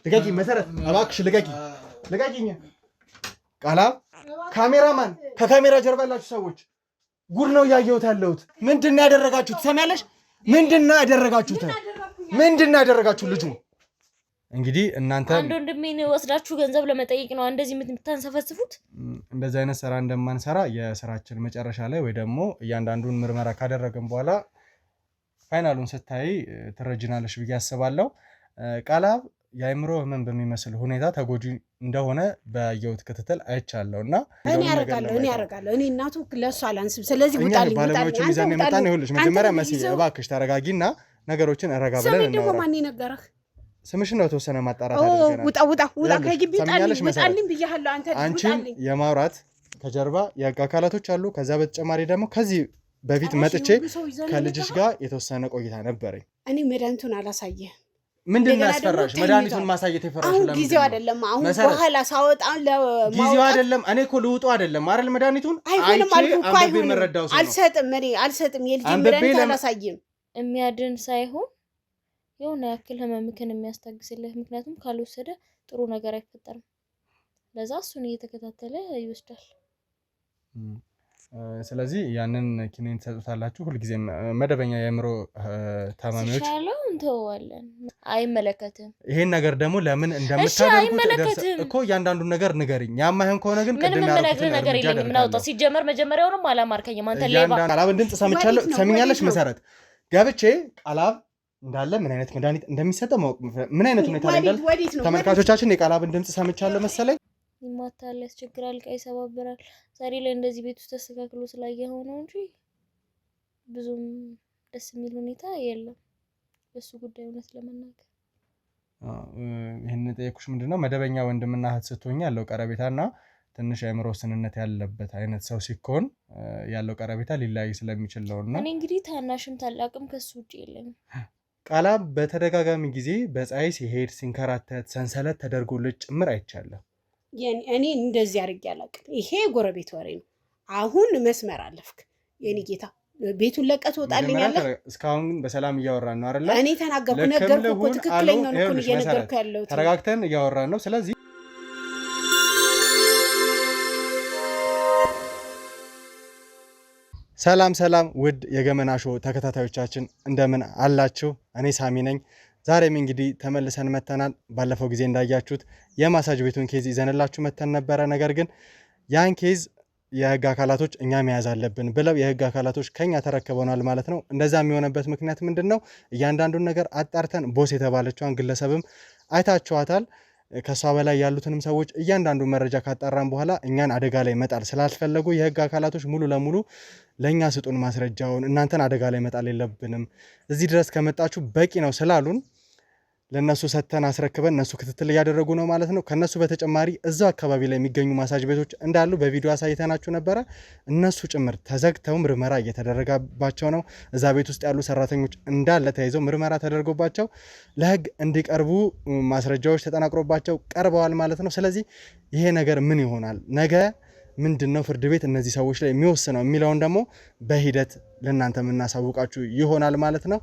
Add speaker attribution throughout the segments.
Speaker 1: ልቀቂ መሰረት እባክሽ ልቀቂኝ ቃላብ ካሜራማን ከካሜራ ጀርባ ያላችሁ ሰዎች ጉድ ነው ያየሁት ያለሁት ምንድነው ያደረጋችሁት ሰማያለሽ ምንድነው ያደረጋችሁ ልጁ እንግዲህ እናንተ
Speaker 2: አንድ ወንድሜን ወስዳችሁ ገንዘብ ለመጠየቅ ነው እንደዚህ የምታንሰፈስፉት
Speaker 1: እንደዚህ አይነት ስራ እንደማንሰራ የስራችን መጨረሻ ላይ ወይ ደግሞ እያንዳንዱን ምርመራ ካደረገን በኋላ ፋይናሉን ስታይ ትረጅናለሽ ብዬ አስባለሁ ቃላብ የአይምሮ ህመም በሚመስል ሁኔታ ተጎጂ እንደሆነ በየውት ክትትል አይቻለውና
Speaker 3: እኔ ያረጋለሁ እኔ እናቱ ለሷ አላንስም ስለዚህ ጉጣልኝ
Speaker 1: ባለሙያዎቹ ሚዛን የመጣን ይሁንልሽ መጀመሪያ መሲ እባክሽ ተረጋጊና ነገሮችን ረጋ ብለን
Speaker 3: ነው ደግሞ ማን ይነገረህ
Speaker 1: ስምሽን ነው ተወሰነ ማጣራት አድርገናል
Speaker 3: ውጣ ከግቢ ጣልኝ ብያለሁ
Speaker 1: አንቺን የማውራት ከጀርባ የአካላቶች አሉ ከዛ በተጨማሪ ደግሞ ከዚህ በፊት መጥቼ ከልጅሽ ጋር የተወሰነ ቆይታ ነበረኝ
Speaker 3: እኔ መድኃኒቱን አላሳየ
Speaker 1: ምንድነው ያስፈራሽ መድኃኒቱን ማሳየት የፈራሽ ለምን
Speaker 3: ጊዜው አይደለም አሁን በኋላ ሳወጣ
Speaker 1: ጊዜው አይደለም እኔ እኮ ልውጡ አይደለም አይደል መድኃኒቱን
Speaker 3: አልሰጥም የልጅ መድኃኒት አላሳየም
Speaker 2: የሚያድን ሳይሆን የሆነ ያክል ህመምክን የሚያስታግስልህ ምክንያቱም ካልወሰደ ጥሩ ነገር አይፈጠርም ለዛ እሱን እየተከታተለ ይወስዳል
Speaker 1: ስለዚህ ያንን ኪኒን ተሰጥታላችሁ ሁሉ ጊዜ መደበኛ የአእምሮ ታማሚዎች
Speaker 2: ይሻለው እንተዋለን አይመለከትም
Speaker 1: ይሄን ነገር ደግሞ ለምን እንደምታደርጉት እኮ ያንዳንዱ ነገር ንገሪኝ ያማህን ከሆነ ግን
Speaker 2: ምንም ነገር የለኝም ምናውጣ ሲጀመር መጀመሪያውንም አላማርከኝም አንተ ሌባ
Speaker 1: ቃላብ ድምጽ ሰምቻለሁ ሰምኛለሽ መሰረት ገብቼ ቃላብ እንዳለ ምን አይነት መድኃኒት እንደሚሰጠው ምን አይነት ሁኔታ ላይ እንዳለ ተመልካቾቻችን የቃላብን ድምጽ ሰምቻለሁ መሰለኝ
Speaker 2: ይማታል ያስቸግራል ቃይ ሰባብራል ዛሬ ላይ እንደዚህ ቤት ውስጥ ተስተካክሎ ስላየኸው ነው እንጂ ብዙም ደስ የሚል ሁኔታ የለም በሱ ጉዳይ እውነት ለመናገር
Speaker 1: ይሄን ጠየቁሽ ምንድነው መደበኛ ወንድምና እህት ስትሆኛ ያለው ቀረቤታና ትንሽ የአእምሮ ስንነት ያለበት አይነት ሰው ሲኮን ያለው ቀረቤታ ሊላይ ስለሚችል ነውና
Speaker 2: እኔ እንግዲህ ታናሽም ታላቅም ከሱ ውጪ የለኝም
Speaker 1: ቃላብ በተደጋጋሚ ጊዜ በፀሐይ ሲሄድ ሲንከራተት ሰንሰለት ተደርጎልጭ ጭምር አይቻለሁ
Speaker 3: እኔ እንደዚህ አድርጌ አላውቅም ይሄ ጎረቤት ወሬ ነው አሁን መስመር አለፍክ የኔ ጌታ ቤቱን ለቀት ወጣልኛለህ
Speaker 1: እስካሁን በሰላም እያወራን ነው አይደል
Speaker 3: እኔ ተናገርኩ ነገርኩ እኮ ትክክለኛው ነው እየነገርኩ ያለው
Speaker 1: ተረጋግተን እያወራን ነው ስለዚህ ሰላም ውድ የገመና ሾው ተከታታዮቻችን እንደምን አላችሁ እኔ ሳሚ ነኝ ዛሬም እንግዲህ ተመልሰን መተናል ባለፈው ጊዜ እንዳያችሁት የማሳጅ ቤቱን ኬዝ ይዘንላችሁ መተን ነበረ ነገር ግን ያን ኬዝ የህግ አካላቶች እኛ መያዝ አለብን ብለው የህግ አካላቶች ከኛ ተረከበናል ማለት ነው እንደዛ የሚሆነበት ምክንያት ምንድነው እያንዳንዱን ነገር አጣርተን ቦስ የተባለችዋን ግለሰብም አይታችኋታል ከሷ በላይ ያሉትንም ሰዎች እያንዳንዱ መረጃ ካጣራን በኋላ እኛን አደጋ ላይ መጣል ስላልፈለጉ የህግ አካላቶች ሙሉ ለሙሉ ለኛ ስጡን ማስረጃውን እናንተን አደጋ ላይ መጣል የለብንም እዚህ ድረስ ከመጣችሁ በቂ ነው ስላሉን ለነሱ ሰተን አስረክበን እነሱ ክትትል ያደረጉ ነው ማለት ነው ከነሱ በተጨማሪ እዛው አካባቢ ላይ የሚገኙ ማሳጅ ቤቶች እንዳሉ በቪዲዮ አሳይተናችሁ ነበር እነሱ ጭምር ተዘግተው ምርመራ እየተደረገባቸው ነው እዛ ቤት ውስጥ ያሉ ሰራተኞች እንዳለ ተይዘው ምርመራ ተደርጎባቸው ለህግ እንዲቀርቡ ማስረጃዎች ተጠናቅሮባቸው ቀርበዋል ማለት ነው ስለዚህ ይሄ ነገር ምን ይሆናል ነገ ምንድነው ፍርድ ቤት እነዚህ ሰዎች ላይ የሚወስነው የሚለውን ደግሞ በሂደት ለእናንተ የምናሳውቃችሁ ይሆናል ማለት ነው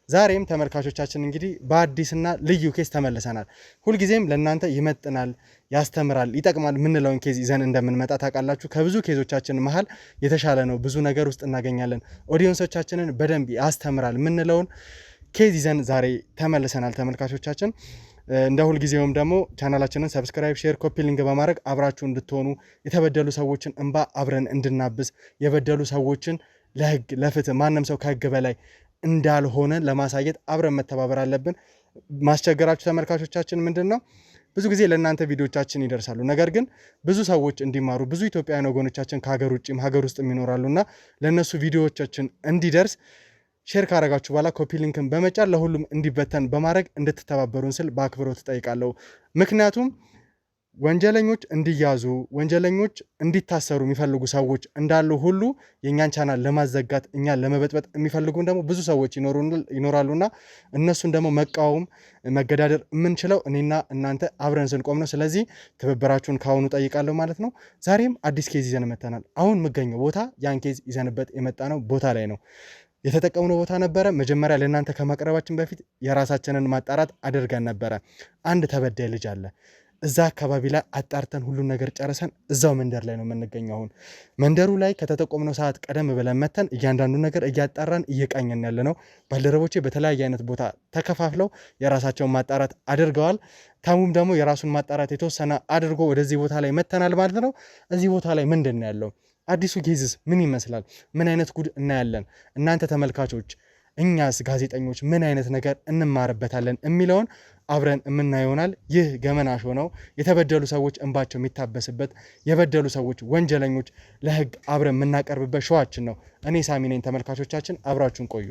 Speaker 1: ዛሬም ተመልካቾቻችን እንግዲህ በአዲስና ልዩ ኬስ ተመልሰናል ሁሉ ጊዜም ለእናንተ ይመጥናል ያስተምራል ይጠቅማል ምንለውን ኬዝ ይዘን እንደምንመጣ ታውቃላችሁ ከብዙ ኬዞቻችን መሃል የተሻለ ነው ብዙ ነገር ውስጥ እናገኛለን ኦዲየንሶቻችንን በደንብ ያስተምራል ምንለውን ኬዝ ይዘን ዛሬ ተመልሰናል ተመልካቾቻችን እንደ ሁሉ ጊዜውም ደግሞ ቻናላችንን ሰብስክራይብ ሼር ኮፒ ሊንክ በማድረግ አብራችሁ እንድትሆኑ የተበደሉ ሰዎችን እንባ አብረን እንድናብስ የበደሉ ሰዎችን ለህግ ለፍትህ ማንም ሰው ከህግ በላይ እንዳልሆነ ለማሳየት አብረን መተባበር አለብን ማስቸገራችሁ ተመልካቾቻችን ምንድነው ብዙ ጊዜ ለእናንተ ቪዲዮቻችን ይደርሳሉ ነገር ግን ብዙ ሰዎች እንዲማሩ ብዙ ኢትዮጵያውያን ወገኖቻችን ከሀገር ውጭም ሀገር ውስጥ ይኖራሉና ለነሱ ቪዲዮዎቻችን እንዲደርስ ሼር ካረጋችሁ በኋላ ኮፒ ሊንክን በመጫን ለሁሉም እንዲበተን በማድረግ እንድትተባበሩን ስል በአክብሮት ተጠይቃለሁ ምክንያቱም ወንጀለኞች እንዲያዙ ወንጀለኞች እንዲታሰሩ የሚፈልጉ ሰዎች እንዳሉ ሁሉ የኛን ቻናል ለማዘጋት እኛን ለመበጥበጥ የሚፈልጉ ደግሞ ብዙ ሰዎች ይኖራሉና እነሱን ደግሞ መቃወም መገዳደር የምንችለው እኔና እናንተ አብረን ስንቆም ነው ስለዚህ ትብብራችሁን ካሁኑ ጠይቃለሁ ማለት ነው ዛሬም አዲስ ኬዝ ይዘን መተናል አሁን የምገኘው ቦታ ያን ኬዝ ይዘንበት የመጣ ነው ቦታ ላይ ነው የተጠቀምነው ቦታ ነበረ። መጀመሪያ ለእናንተ ከማቅረባችን በፊት የራሳችንን ማጣራት አድርገን ነበረ። አንድ ተበዳይ ልጅ አለ። እዛ አካባቢ ላይ አጣርተን ሁሉን ነገር ጨርሰን እዛው መንደር ላይ ነው የምንገኘው። አሁን መንደሩ ላይ ከተጠቆምነው ሰዓት ቀደም ብለን መተን እያንዳንዱ ነገር እያጣራን እየቃኘን ያለ ነው። ባልደረቦቼ በተለያየ አይነት ቦታ ተከፋፍለው የራሳቸውን ማጣራት አድርገዋል። ታሙም ደግሞ የራሱን ማጣራት የተወሰነ አድርጎ ወደዚህ ቦታ ላይ መተናል ማለት ነው። እዚህ ቦታ ላይ ምንድን ነው ያለው? አዲሱ ኬዝስ ምን ይመስላል? ምን አይነት ጉድ እናያለን? እናንተ ተመልካቾች፣ እኛስ ጋዜጠኞች ምን አይነት ነገር እንማርበታለን የሚለውን አብረን የምናየው ይሆናል። ይህ ገመና ሾው ነው። የተበደሉ ሰዎች እንባቸው የሚታበስበት፣ የበደሉ ሰዎች ወንጀለኞች ለህግ አብረን የምናቀርብበት ሾዋችን ነው። እኔ ሳሚ ነኝ። ተመልካቾቻችን አብራችሁን ቆዩ።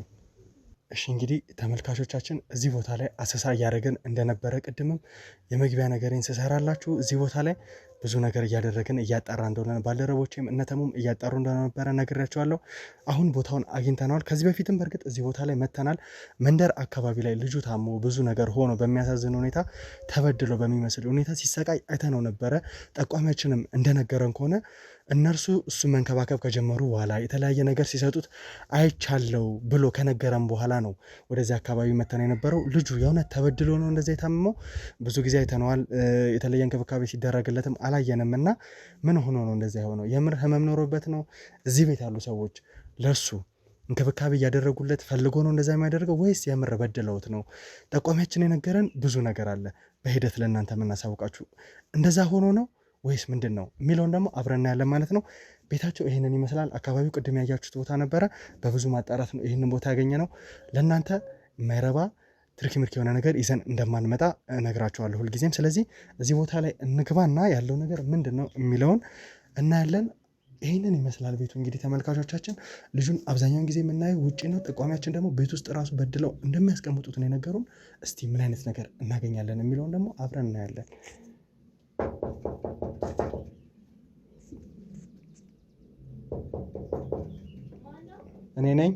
Speaker 1: እሺ እንግዲህ ተመልካቾቻችን እዚህ ቦታ ላይ አሰሳ እያደረግን እንደነበረ ቅድምም የመግቢያ ነገሬን ስሰራላችሁ እዚህ ቦታ ላይ ብዙ ነገር እያደረግን እያጣራ እንደሆነ ባልደረቦቼም እነተሙም እያጣሩ እንደነበረ ነግሬያቸዋለሁ። አሁን ቦታውን አግኝተናል። ከዚህ በፊትም በእርግጥ እዚህ ቦታ ላይ መተናል። መንደር አካባቢ ላይ ልጁ ታሞ ብዙ ነገር ሆኖ በሚያሳዝን ሁኔታ ተበድሎ በሚመስል ሁኔታ ሲሰቃይ አይተነው ነበረ። ጠቋሚያችንም እንደነገረን ከሆነ እነርሱ እሱ መንከባከብ ከጀመሩ በኋላ የተለያየ ነገር ሲሰጡት አይቻለው ብሎ ከነገረን በኋላ ነው ወደዚህ አካባቢ መተን የነበረው። ልጁ የእውነት ተበድሎ ነው እንደዚያ የታመመው። ብዙ ጊዜ አይተነዋል። የተለየ እንክብካቤ ሲደረግለትም አላየንም እና ምን ሆኖ ነው እንደዚያ የሆነው? የምር ህመም ኖሮበት ነው? እዚህ ቤት ያሉ ሰዎች ለሱ እንክብካቤ እያደረጉለት ፈልጎ ነው እንደዛ የሚያደርገው ወይስ የምር በድለውት ነው? ጠቋሚያችን የነገረን ብዙ ነገር አለ። በሂደት ለእናንተ የምናሳውቃችሁ እንደዛ ሆኖ ነው ወይስ ምንድን ነው የሚለውን ደግሞ አብረና ያለን ማለት ነው። ቤታቸው ይህንን ይመስላል። አካባቢው ቅድም ያያችሁት ቦታ ነበረ። በብዙ ማጣራት ነው ይህንን ቦታ ያገኘ ነው። ለእናንተ የማይረባ ትርኪ ምርኪ የሆነ ነገር ይዘን እንደማንመጣ ነግራችኋለሁ ሁልጊዜም። ስለዚህ እዚህ ቦታ ላይ እንግባና ያለው ነገር ምንድን ነው የሚለውን እናያለን። ይህንን ይመስላል ቤቱ። እንግዲህ ተመልካቾቻችን ልጁን አብዛኛውን ጊዜ የምናየው ውጭ ነው። ጠቋሚያችን ደግሞ ቤት ውስጥ ራሱ በድለው እንደሚያስቀምጡት ነው የነገሩን። እስቲ ምን አይነት ነገር እናገኛለን የሚለውን ደግሞ አብረን እናያለን። እኔ ነኝ።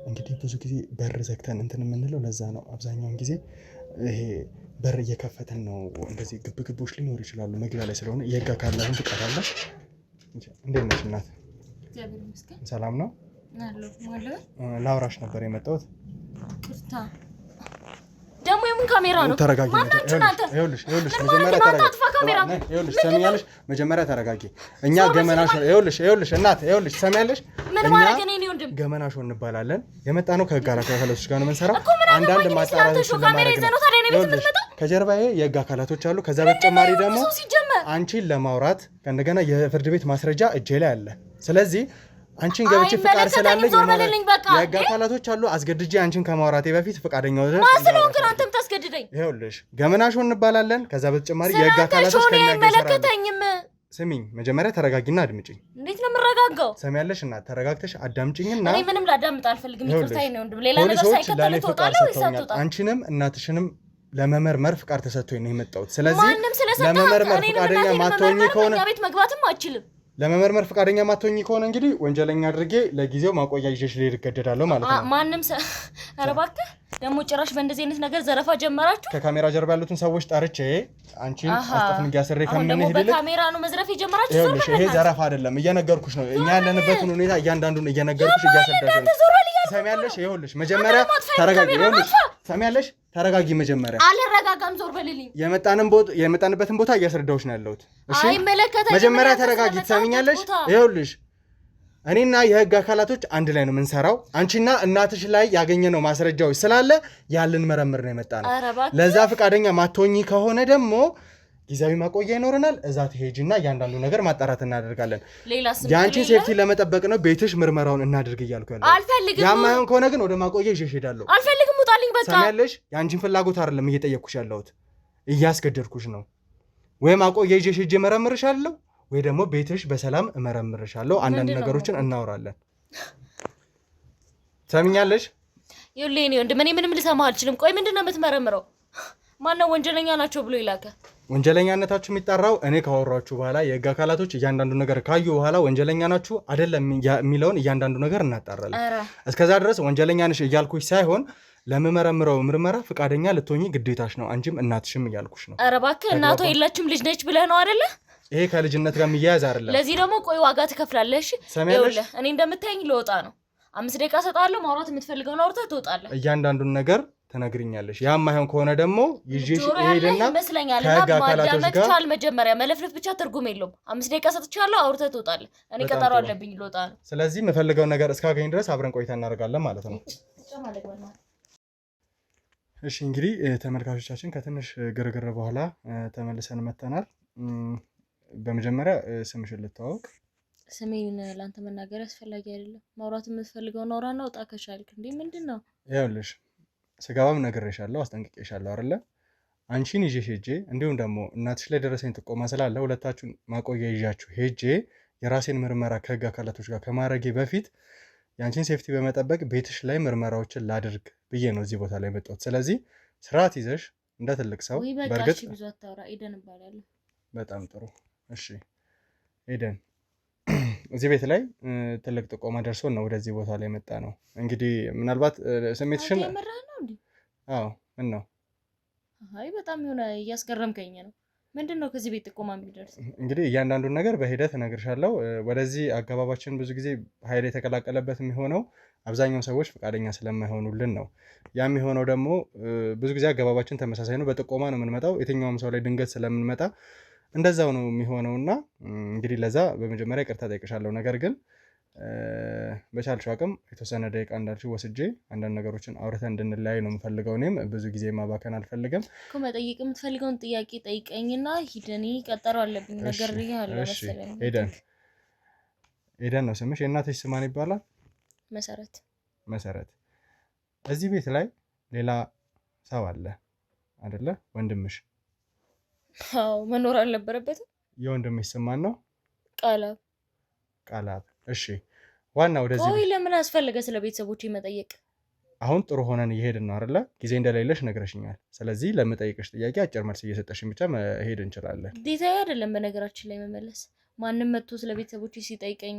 Speaker 1: እንግዲህ ብዙ ጊዜ በር ዘግተን እንትን የምንለው ለዛ ነው። አብዛኛውን ጊዜ ይሄ በር እየከፈተን ነው። እንደዚህ ግብግቦች ሊኖሩ ይችላሉ መግቢያ ላይ ስለሆነ የህግ አካል ላይ ትቀራለህ። እንዴት ነሽ እናት? ሰላም ነው? ላውራሽ ነበር የመጣሁት።
Speaker 2: ደግሞ የምን ካሜራ ነው?
Speaker 1: ተረጋጊ። ይኸውልሽ ሰሚያለሽ፣ መጀመሪያ ተረጋጊ። እኛ ገመና ሾው ይኸውልሽ እናት ሰሚያለሽ፣ እኛ ገመና ሾው እንባላለን። የመጣ ነው ከህግ አካላቶች ጋር ነው የምንሰራው። አንዳንድ ማጣራቶች ለማድረግ ነው። ይኸውልሽ ከጀርባዬ የህግ አካላቶች አሉ። ከዛ በተጨማሪ ደግሞ አንቺን ለማውራት ከእንደገና የፍርድ ቤት ማስረጃ እጄ ላይ አለ። ስለዚህ አንቺን ገብቼ ፍቃድ ስላለኝ የህግ አካላቶች አሉ። አስገድጄ አንቺን ከማውራቴ በፊት ፍቃደኛ ወደ
Speaker 2: ማስለው ግን አንተም ታስገድደኝ።
Speaker 1: ይኸውልሽ ገመና ሾው እንባላለን። ከዛ በተጨማሪ የህግ አካላቶች
Speaker 2: አይመለከተኝም።
Speaker 1: ስሚኝ፣ መጀመሪያ ተረጋጊና አድምጪኝ።
Speaker 2: እንዴት ነው የምረጋጋው?
Speaker 1: ሰሚያለሽ እና ተረጋግተሽ አዳምጪኝና
Speaker 2: እኔ ምንም ላዳምጥ አልፈልግም። ይቅርታዬ ነው ወንድም። ሌላ ነገር ሳይከተል ተወጣለው ይሳጡታ።
Speaker 1: አንቺንም እናትሽንም ለመመርመር ፍቃድ ተሰጥቶኝ ነው የመጣሁት። ስለዚህ ለመመርመር ፍቃደኛ ማትሆኚ ከሆነ
Speaker 2: ቤት መግባትም አልችልም።
Speaker 1: ለመመርመር ፍቃደኛ ማትሆኚ ከሆነ እንግዲህ ወንጀለኛ አድርጌ ለጊዜው ማቆያ ይዤሽ ልሄድ እገደዳለሁ ማለት ነው።
Speaker 2: ማንም ኧረ እባክህ ደግሞ ጭራሽ በእንደዚህ አይነት ነገር ዘረፋ ጀመራችሁ።
Speaker 1: ከካሜራ ጀርባ ያሉትን ሰዎች ጠርቼ አንቺን አስጠፍን ያስሬ
Speaker 2: ከምንሄድ ይልቅ በካሜራ ነው መዝረፍ የጀመራችሁ።
Speaker 1: ይኸውልሽ ይሄ ዘረፋ አይደለም፣ እየነገርኩሽ ነው። እኛ ያለንበትን ሁኔታ እያንዳንዱን እየነገርኩሽ እያስረዳሽ ነው። ሰሚያለሽ? ይኸውልሽ መጀመሪያ ተረጋጊ። ይኸውልሽ ሰሚያለሽ? ተረጋጊ መጀመሪያ።
Speaker 2: አልረጋጋም፣ ዞር በልልኝ።
Speaker 1: የመጣንበትን ቦታ እያስረዳሁሽ ነው ያለሁት። እሺ
Speaker 2: አይመለከተኝም።
Speaker 1: መጀመሪያ ተረጋጊ። ትሰሚኛለሽ? ይኸውልሽ እኔና የህግ አካላቶች አንድ ላይ ነው የምንሰራው። አንቺና እናትሽ ላይ ያገኘነው ማስረጃዎች ስላለ ያልን መረምር ነው የመጣነው። ለዛ ፍቃደኛ ማትሆኚ ከሆነ ደግሞ ጊዜያዊ ማቆያ ይኖረናል። እዛ ትሄጂና እያንዳንዱ ነገር ማጣራት እናደርጋለን። የአንቺን ሴፍቲ ለመጠበቅ ነው ቤትሽ ምርመራውን እናድርግ እያልኩ ያለው።
Speaker 2: አልፈልግም።
Speaker 1: ያማይሆን ከሆነ ግን ወደ ማቆያ ይዤሽ እሄዳለሁ።
Speaker 2: አልፈልግም፣ ውጣልኝ በቃ።
Speaker 1: ሰሚያለሽ? የአንቺን ፍላጎት አይደለም እየጠየቅኩሽ ያለሁት፣ እያስገደድኩሽ ነው። ወይ ማቆያ ይዤሽ ሄጄ እመረምርሻለሁ ወይ ደግሞ ቤትሽ በሰላም እመረምርሻለሁ። አንዳንድ ነገሮችን እናወራለን። ሰሚኛለሽ?
Speaker 2: ይኸውልህ እኔ ወንድም እኔ ምንም ልሰማህ አልችልም። ቆይ ምንድን ነው የምትመረምረው? ማነው ወንጀለኛ ናቸው ብሎ ይላከ?
Speaker 1: ወንጀለኛነታችሁ የሚጣራው እኔ ካወራችሁ በኋላ የህግ አካላቶች እያንዳንዱ ነገር ካዩ በኋላ ወንጀለኛ ናችሁ አይደለም የሚለውን እያንዳንዱ ነገር እናጣራለን። እስከዛ ድረስ ወንጀለኛ ነሽ እያልኩሽ ሳይሆን ለምመረምረው ምርመራ ፍቃደኛ ልትሆኚ ግዴታሽ ነው። አንቺም እናትሽም እያልኩሽ ነው።
Speaker 2: ኧረ እባክህ እናቷ የላችም ልጅ ነች ብለህ ነው አይደለ?
Speaker 1: ይሄ ከልጅነት ጋር የሚያያዝ አይደለም።
Speaker 2: ለዚህ ደግሞ ቆይ ዋጋ ትከፍላለሽ። ይኸውልህ እኔ እንደምታየኝ ልወጣ ነው። 5 ደቂቃ ሰጣለሁ። ማውራት የምትፈልገውን አውርተህ ትወጣለህ።
Speaker 1: እያንዳንዱን ነገር ትነግሪኛለሽ። ያም ማይሆን ከሆነ ደግሞ ይዤሽ እሄድና
Speaker 2: ይመስለኛልና ማዳመጥ ቻል። መጀመሪያ መለፍለፍ ብቻ ትርጉም የለውም። 5 ደቂቃ ሰጥቻለሁ። አውርተህ ትወጣለህ። እኔ ቀጠሮ አለብኝ፣ ልወጣ ነው።
Speaker 1: ስለዚህ የምፈልገው ነገር እስካገኝ ድረስ አብረን ቆይታ እናደርጋለን ማለት ነው። እሺ እንግዲህ ተመልካቾቻችን ከትንሽ ግርግር በኋላ ተመልሰን መተናል። በመጀመሪያ ስምሽን ልተዋወቅ።
Speaker 2: ስሜን ላንተ መናገር አስፈላጊ አይደለም። ማውራት የምትፈልገውን አውራና ውጣ ከቻልክ። እንዴ ምንድነው?
Speaker 1: ይኸውልሽ ስገባም ነግሬሻለሁ፣ አስጠንቅቄሻለሁ አይደለ? አንቺን ይዤሽ ሄጄ እንዲሁም ደግሞ እናትሽ ላይ ደረሰኝ ጥቆማ ስላለ ሁለታችሁን ማቆያ ይዣችሁ ሄጄ የራሴን ምርመራ ከህግ አካላቶች ጋር ከማድረጌ በፊት የአንቺን ሴፍቲ በመጠበቅ ቤትሽ ላይ ምርመራዎችን ላድርግ ብዬ ነው እዚህ ቦታ ላይ መጣሁት። ስለዚህ ስርዓት ይዘሽ እንደ ትልቅ ሰው
Speaker 2: በርግጥ ብዙ አታውራ። ኤደን እባላለሁ።
Speaker 1: በጣም ጥሩ። እሺ ኤደን፣ እዚህ ቤት ላይ ትልቅ ጥቆማ ደርሶን ነው ወደዚህ ቦታ ላይ መጣ ነው። እንግዲህ ምናልባት ስሜትሽን አዎ ምን ነው?
Speaker 2: አይ በጣም የሆነ እያስገረምከኝ ነው። ምንድነው ከዚህ ቤት ጥቆማ የሚደርስ?
Speaker 1: እንግዲህ እያንዳንዱን ነገር በሂደት እነግርሻለሁ። ወደዚህ አገባባችን ብዙ ጊዜ ኃይል የተቀላቀለበት የሚሆነው አብዛኛው ሰዎች ፈቃደኛ ስለማይሆኑልን ነው። ያ የሚሆነው ደግሞ ብዙ ጊዜ አገባባችን ተመሳሳይ ነው። በጥቆማ ነው የምንመጣው። የትኛውም ሰው ላይ ድንገት ስለምንመጣ እንደዛው ነው የሚሆነውና እንግዲህ ለዛ በመጀመሪያ ይቅርታ ጠይቅሻለሁ። ነገር ግን በቻልሽው አቅም የተወሰነ ደቂቃ እንዳልሽው ወስጄ አንዳንድ ነገሮችን አውርተን እንድንለያይ ነው የምፈልገው። እኔም ብዙ ጊዜ ማባከን አልፈልግም
Speaker 2: እኮ። መጠየቅ የምትፈልገውን ጥያቄ ጠይቀኝና ሂደኒ ቀጠሮ አለብኝ ነገር ያለ መሰለኝ።
Speaker 1: ኤደን ነው ስምሽ? የእናትሽ ስም ማን ይባላል?
Speaker 2: መሰረት።
Speaker 1: መሰረት፣ እዚህ ቤት ላይ ሌላ ሰው አለ አይደለ? ወንድምሽ?
Speaker 2: አዎ፣ መኖር አልነበረበትም።
Speaker 1: የወንድምሽ ስም ማን ነው?
Speaker 2: ቃላብ።
Speaker 1: ቃላብ። እሺ፣ ዋና ወደዚህ
Speaker 2: ቆይ ለምን አስፈለገ ስለ ቤተሰቦቼ መጠየቅ?
Speaker 1: አሁን ጥሩ ሆነን እየሄድን ነው አይደለ? ጊዜ እንደሌለሽ ነግረሽኛል። ስለዚህ ለምጠይቅሽ ጥያቄ አጭር መልስ እየሰጠሽኝ ብቻ መሄድ እንችላለን።
Speaker 2: ግዴታ አይደለም በነገራችን ላይ መመለስ። ማንም መጥቶ ስለ ቤተሰቦቼ ሲጠይቀኝ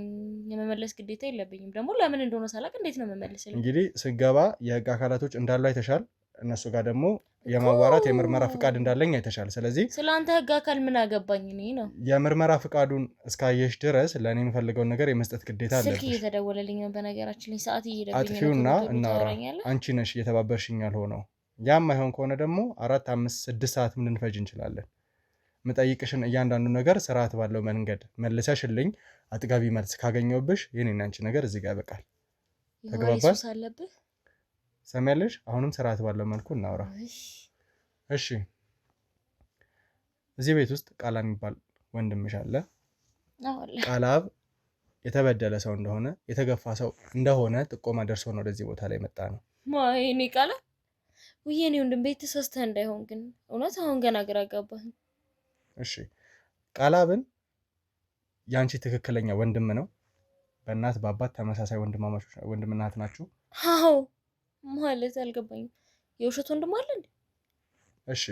Speaker 2: የመመለስ ግዴታ የለብኝም። ደግሞ ለምን እንደሆነ ሳላቅ እንዴት ነው መመለስልኝ?
Speaker 1: እንግዲህ ስገባ የህግ አካላቶች እንዳሉ አይተሻል። እነሱ ጋር ደግሞ የማዋራት የምርመራ ፍቃድ እንዳለኝ አይተሻል። ስለዚህ
Speaker 2: ስለአንተ ህግ አካል ምን አገባኝ? እኔ ነው
Speaker 1: የምርመራ ፍቃዱን እስካየሽ ድረስ ለእኔ የምፈልገውን ነገር የመስጠት ግዴታ አለብሽ።
Speaker 2: ስልክ እየተደወለልኝ ነው በነገራችን ላይ፣ ሰዓት እየሄደብኝ ነው።
Speaker 1: አጥፊውና እናውራ። አንቺ ነሽ እየተባበርሽኝ ያልሆነው። ያም አይሆን ከሆነ ደግሞ 4፣ 5፣ 6 ሰዓት ልንፈጅ እንችላለን። ምጠይቅሽን እያንዳንዱ ነገር ስርዓት ባለው መንገድ መልሰሽልኝ አጥጋቢ መልስ ካገኘሁብሽ የኔና አንቺ ነገር እዚህ ጋር ያበቃል። ተግባባን? ሰሚያለሽ? አሁንም ስርዓት ባለው መልኩ እናውራ። እሺ፣ እዚህ ቤት ውስጥ ቃላብ የሚባል ወንድምሽ አለ። ቃላብ የተበደለ ሰው እንደሆነ የተገፋ ሰው እንደሆነ ጥቆማ ደርሶ ነው ወደዚህ ቦታ ላይ መጣ ነው።
Speaker 2: ማይኔ ቃላብ ውዬኔ ወንድም ቤት ተሳስተህ እንዳይሆን ግን እውነት አሁን ገና ግራ ገባኝ።
Speaker 1: እሺ፣ ቃላብን ያንቺ ትክክለኛ ወንድም ነው? በእናት በአባት ተመሳሳይ ወንድምና እህት ናችሁ?
Speaker 2: አዎ። ማለት አልገባኝም። የውሸት ወንድም አለ እንዴ?
Speaker 1: እሺ፣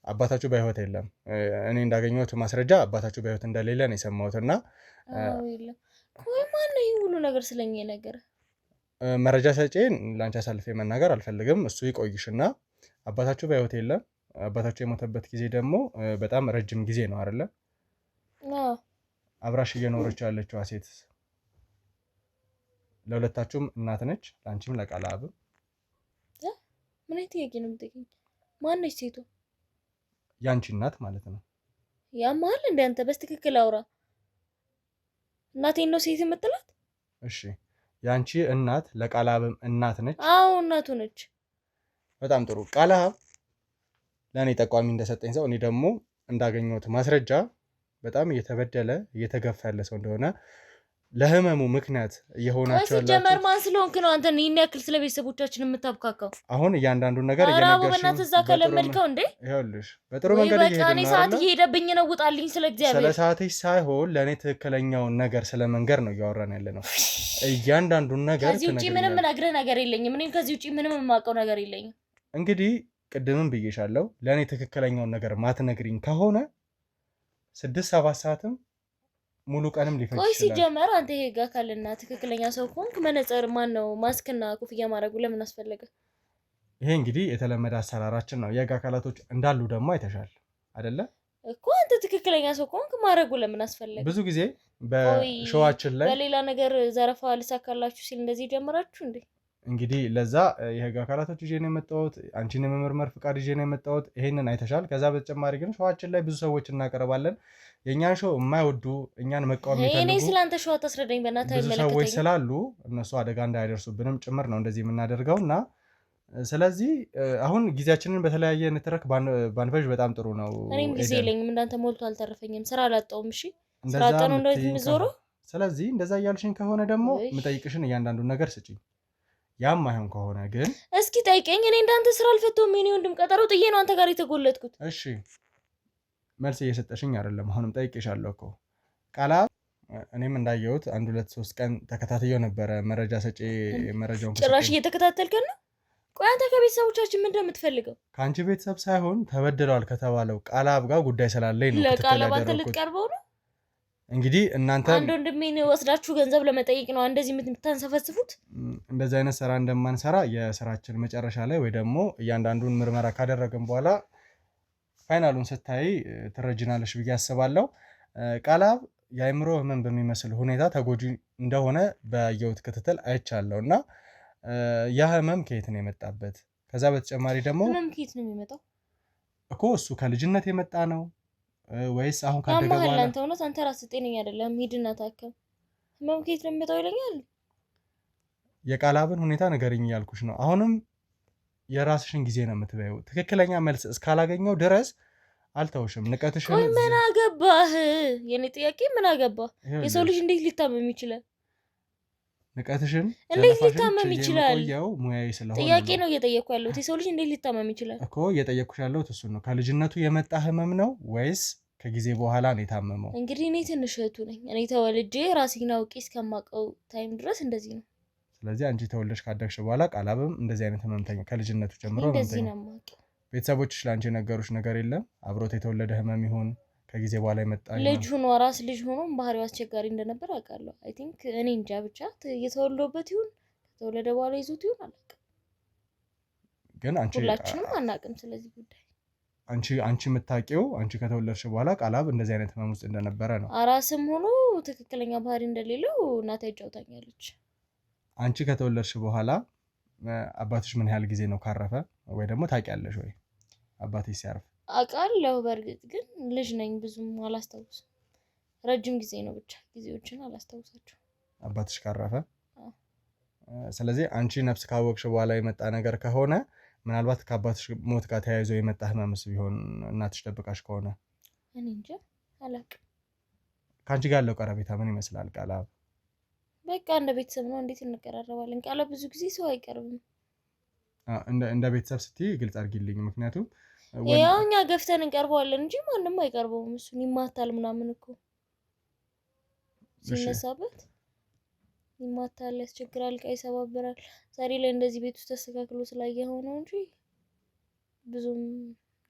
Speaker 1: አባታችሁ በህይወት የለም። እኔ እንዳገኘሁት ማስረጃ አባታችሁ በህይወት እንደሌለ ነው የሰማሁት። እና
Speaker 2: የለም ወይ ማነው ይሄ ሁሉ ነገር ስለኛ ነገር?
Speaker 1: መረጃ ሰጪን ላንቺ አሳልፌ መናገር አልፈልግም። እሱ ይቆይሽና አባታችሁ በህይወት የለም። አባታችሁ የሞተበት ጊዜ ደግሞ በጣም ረጅም ጊዜ ነው አይደለ? አብራሽ እየኖረች ያለችዋ ሴት ለሁለታችሁም እናት ነች፣ ለአንቺም ለቃላብም።
Speaker 2: ምን አይነት ጥያቄ ነው የምትጠይቀኝ? ማነች ሴቱ?
Speaker 1: ያንቺ እናት ማለት ነው።
Speaker 2: ያማል እንደ አንተ በስትክክል አውራ። እናቴን ነው ሴት የምትላት?
Speaker 1: እሺ፣ ያንቺ እናት ለቃላብም እናት ነች?
Speaker 2: አዎ እናቱ ነች።
Speaker 1: በጣም ጥሩ። ቃላብ ለእኔ ጠቋሚ እንደሰጠኝ ሰው እኔ ደግሞ እንዳገኘሁት ማስረጃ በጣም እየተበደለ እየተገፋ ያለ ሰው እንደሆነ ለህመሙ ምክንያት እየሆናችሁ ያላችሁ
Speaker 2: ሲጀመር ማን ስለሆንክ ነው አንተ ይሄን ያክል ስለ ቤተሰቦቻችን የምታብካካው?
Speaker 1: አሁን እያንዳንዱን ነገር እየነገርሽኝ
Speaker 2: በእናትህ እዛ ከለመድከው እንዴ?
Speaker 1: ይኸውልሽ በጥሩ መንገድ
Speaker 2: እየሄድን ነው። ሰዓት እየሄደብኝ ነው። ውጣልኝ። ስለ እግዚአብሔር
Speaker 1: ስለ ሰዓትሽ ሳይሆን ለእኔ ትክክለኛውን ነገር ስለ መንገር ነው እያወራን ያለ ነው። እያንዳንዱን ነገር
Speaker 2: ከዚህ ውጪ ምንም ነግረህ ነገር የለኝም። እኔም ከዚህ ውጪ ምንም የማውቀው ነገር የለኝም።
Speaker 1: እንግዲህ ቅድምም ብዬሻለሁ፣ ለእኔ ትክክለኛውን ነገር ማትነግሪኝ ከሆነ 6-7 ሰዓትም ሙሉ ቀንም ሊፈጅ ይችላል።
Speaker 2: ቆይ ሲጀመር አንተ ይሄ ጋር ካለና ትክክለኛ ሰው ኮንክ መነጽር ማን ነው ማስክና ኮፍያ ማድረጉ ለምን አስፈለገ?
Speaker 1: ይሄ እንግዲህ የተለመደ አሰራራችን ነው። የህግ አካላቶች እንዳሉ ደግሞ አይተሻል አይደለ?
Speaker 2: እኮ አንተ ትክክለኛ ሰው ከሆንክ ማድረጉ ለምን አስፈለገ?
Speaker 1: ብዙ ጊዜ በሾዋችን ላይ
Speaker 2: በሌላ ነገር ዘረፋ ልሳካላችሁ ሲል እንደዚህ ጀምራችሁ እንዴ?
Speaker 1: እንግዲህ ለዛ የህግ አካላቶች ይዤ ነው የመጣሁት። አንቺን የመመርመር ፍቃድ ይዤ ነው የመጣሁት። ይሄንን አይተሻል። ከዛ በተጨማሪ ግን ሾዋችን ላይ ብዙ ሰዎች እናቀርባለን። የእኛን ሾው የማይወዱ እኛን መቃወም
Speaker 2: እኔ
Speaker 1: የሚፈልጉ
Speaker 2: ስላንተ ሾው አታስረዳኝ በእናትህ።
Speaker 1: ብዙ ሰዎች ስላሉ እነሱ አደጋ እንዳያደርሱብንም ጭምር ነው እንደዚህ የምናደርገው እና ስለዚህ አሁን ጊዜያችንን በተለያየ ንትረክ ባንፈጅ በጣም ጥሩ ነው።
Speaker 2: እኔም ጊዜ የለኝም እንዳንተ ሞልቶ አልተረፈኝም። ስራ አላጣውም። እሺ ስራ አጣነው እንደዚህ የምዞረው።
Speaker 1: ስለዚህ እንደዛ እያልሽኝ ከሆነ ደግሞ የምጠይቅሽን እያንዳንዱን ነገር ስጪኝ። ያም አይሆን ከሆነ ግን
Speaker 2: እስኪ ጠይቀኝ። እኔ እንዳንተ ስራ አልፈተውም። የኔ ወንድም ቀጠሮ ጥዬ ነው አንተ ጋር የተጎለጥኩት።
Speaker 1: እሺ መልስ እየሰጠሽኝ አይደለም። አሁንም ጠይቄሻለሁ እኮ ቃላብ። እኔም እንዳየሁት 1 2 3 ቀን ተከታትየው ነበረ መረጃ ሰጪ መረጃውን
Speaker 2: ጭራሽ እየተከታተልከን ነው። ቆይ አንተ ከቤተሰቦቻችን ምንድን ነው የምትፈልገው?
Speaker 1: ከአንቺ ቤተሰብ ሳይሆን ተበድለዋል ከተባለው ቃላብ ጋር ጉዳይ ስላለኝ ነው።
Speaker 2: ለቃላብ አንተ ልትቀርበው ነው?
Speaker 1: እንግዲህ እናንተ
Speaker 2: አንድ ወንድሜን ወስዳችሁ ገንዘብ ለመጠየቅ ነው እንደዚህ የምታንሰፈስፉት?
Speaker 1: እንደዚህ አይነት ስራ እንደማንሰራ የስራችን መጨረሻ ላይ ወይ ደግሞ እያንዳንዱን ምርመራ ካደረግን በኋላ ፋይናሉን ስታይ ትረጅናለሽ ብዬ አስባለሁ። ቃላብ የአእምሮ ህመም በሚመስል ሁኔታ ተጎጂ እንደሆነ በየውት ክትትል አይቻለሁ እና ያ ህመም ከየት ነው የመጣበት? ከዛ በተጨማሪ ደግሞ
Speaker 2: ህመም ከየት ነው የሚመጣው
Speaker 1: እኮ እሱ ከልጅነት የመጣ ነው ወይስ አሁን ካደገ በኋላ?
Speaker 2: ያማሃል አንተ እውነት አንተ ራስህ ጤነኛ አይደለም። ሂድና ታከም። ህመም ከየት ነው የሚመጣው ይለኛል።
Speaker 1: የቃላብን ሁኔታ ንገሪኝ እያልኩሽ ነው። አሁንም የራስሽን ጊዜ ነው የምትበይው። ትክክለኛ መልስ እስካላገኘው ድረስ አልተውሽም። ንቀትሽን
Speaker 2: ቆይ ምን አገባህ? የኔ ጥያቄ ምን አገባህ? የሰው ልጅ እንዴት ሊታመም ይችላል?
Speaker 1: ንቀትሽን
Speaker 2: እንዴት ሊታመም ይችላል?
Speaker 1: ሙያዬ ስለሆነ
Speaker 2: ጥያቄ ነው እየጠየቅኩ ያለሁት። የሰው ልጅ እንዴት ሊታመም ይችላል
Speaker 1: እኮ እየጠየቅኩሽ ያለሁት እሱ ነው። ከልጅነቱ የመጣ ህመም ነው ወይስ ከጊዜ በኋላ ነው የታመመው?
Speaker 2: እንግዲህ እኔ ትንሽ እህቱ ነኝ። እኔ ተወልጄ ራሴን አውቄ እስከማውቀው ታይም ድረስ እንደዚህ ነው።
Speaker 1: ስለዚህ አንቺ ተወልደሽ ካደግሽ በኋላ ቃላብም እንደዚህ አይነት ህመምተኛ ከልጅነቱ ጀምሮ
Speaker 2: እንደዚህ ነው የማውቀው።
Speaker 1: ቤተሰቦችሽ ለአንቺ የነገሩሽ ነገር የለም? አብሮት የተወለደ ህመም ይሁን ከጊዜ በኋላ የመጣ
Speaker 2: ልጅ ሆኖ ራስ ልጅ ሆኖ ባህሪው አስቸጋሪ እንደነበር አውቃለሁ። አይ ቲንክ እኔ እንጃ ብቻ የተወለደበት ይሁን ከተወለደ በኋላ ይዞት ይሁን አላውቅም።
Speaker 1: ግን አንቺ
Speaker 2: ሁላችንም አናውቅም ስለዚህ ጉዳይ።
Speaker 1: አንቺ የምታውቂው አንቺ ከተወለድሽ በኋላ ቃላብ እንደዚህ አይነት ህመም ውስጥ እንደነበረ ነው።
Speaker 2: አራስም ሆኖ ትክክለኛ ባህሪ እንደሌለው እናቴ አጫውታኛለች።
Speaker 1: አንቺ ከተወለድሽ በኋላ አባትሽ ምን ያህል ጊዜ ነው ካረፈ? ወይ ደግሞ ታውቂያለሽ ወይ አባትሽ ሲያርፍ?
Speaker 2: አውቃለሁ። በእርግጥ ግን ልጅ ነኝ፣ ብዙም አላስታውስም። ረጅም ጊዜ ነው ብቻ ጊዜዎችን አላስታውሳቸው
Speaker 1: አባትሽ ካረፈ። ስለዚህ አንቺ ነፍስ ካወቅሽ በኋላ የመጣ ነገር ከሆነ ምናልባት ከአባትሽ ሞት ጋር ተያይዞ የመጣ ህመምስ ቢሆን እናትሽ ደብቃሽ ከሆነ
Speaker 2: እኔ እንጃ አላውቅም።
Speaker 1: ከአንቺ ጋር ያለው ቀረቤታ ምን ይመስላል ቃላብ?
Speaker 2: በቃ እንደ ቤተሰብ ነው። እንዴት እንቀራረባለን? ቃላብ ብዙ ጊዜ ሰው አይቀርብም።
Speaker 1: እንደ ቤተሰብ ስትይ ግልጽ አድርጊልኝ። ምክንያቱም
Speaker 2: ያው እኛ ገፍተን እንቀርበዋለን እንጂ ማንም አይቀርበውም። እሱን ይማታል ምናምን እኮ ሲነሳበት ይማታል፣ ያስቸግራል፣ ዕቃ ይሰባብራል። ዛሬ ላይ እንደዚህ ቤት ውስጥ ተስተካክሎ ስላየኸው ነው እንጂ ብዙም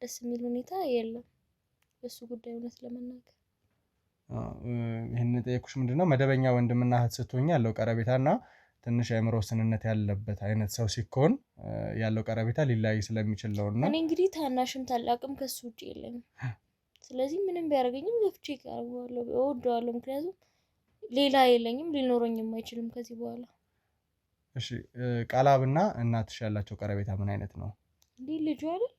Speaker 2: ደስ የሚል ሁኔታ የለም በሱ ጉዳይ እውነት ለመናገር።
Speaker 1: ይህን ጠየኩሽ ምንድነው መደበኛ ወንድምና እህት ስትሆኝ ያለው ቀረቤታ እና ትንሽ የአእምሮ ስንነት ያለበት አይነት ሰው ሲኮን ያለው ቀረቤታ ሊለያይ ስለሚችል ነው። እና
Speaker 2: እኔ እንግዲህ ታናሽም ታላቅም ከሱ ውጭ የለኝም። ስለዚህ ምንም ቢያደርገኝም ገፍቼ እቀርበዋለሁ፣ እወደዋለሁ። ምክንያቱም ሌላ የለኝም፣ ሊኖረኝም አይችልም ከዚህ በኋላ።
Speaker 1: እሺ ቃላብና እናትሽ ያላቸው ቀረቤታ ምን አይነት ነው?
Speaker 2: እንዲህ ልጁ አይደል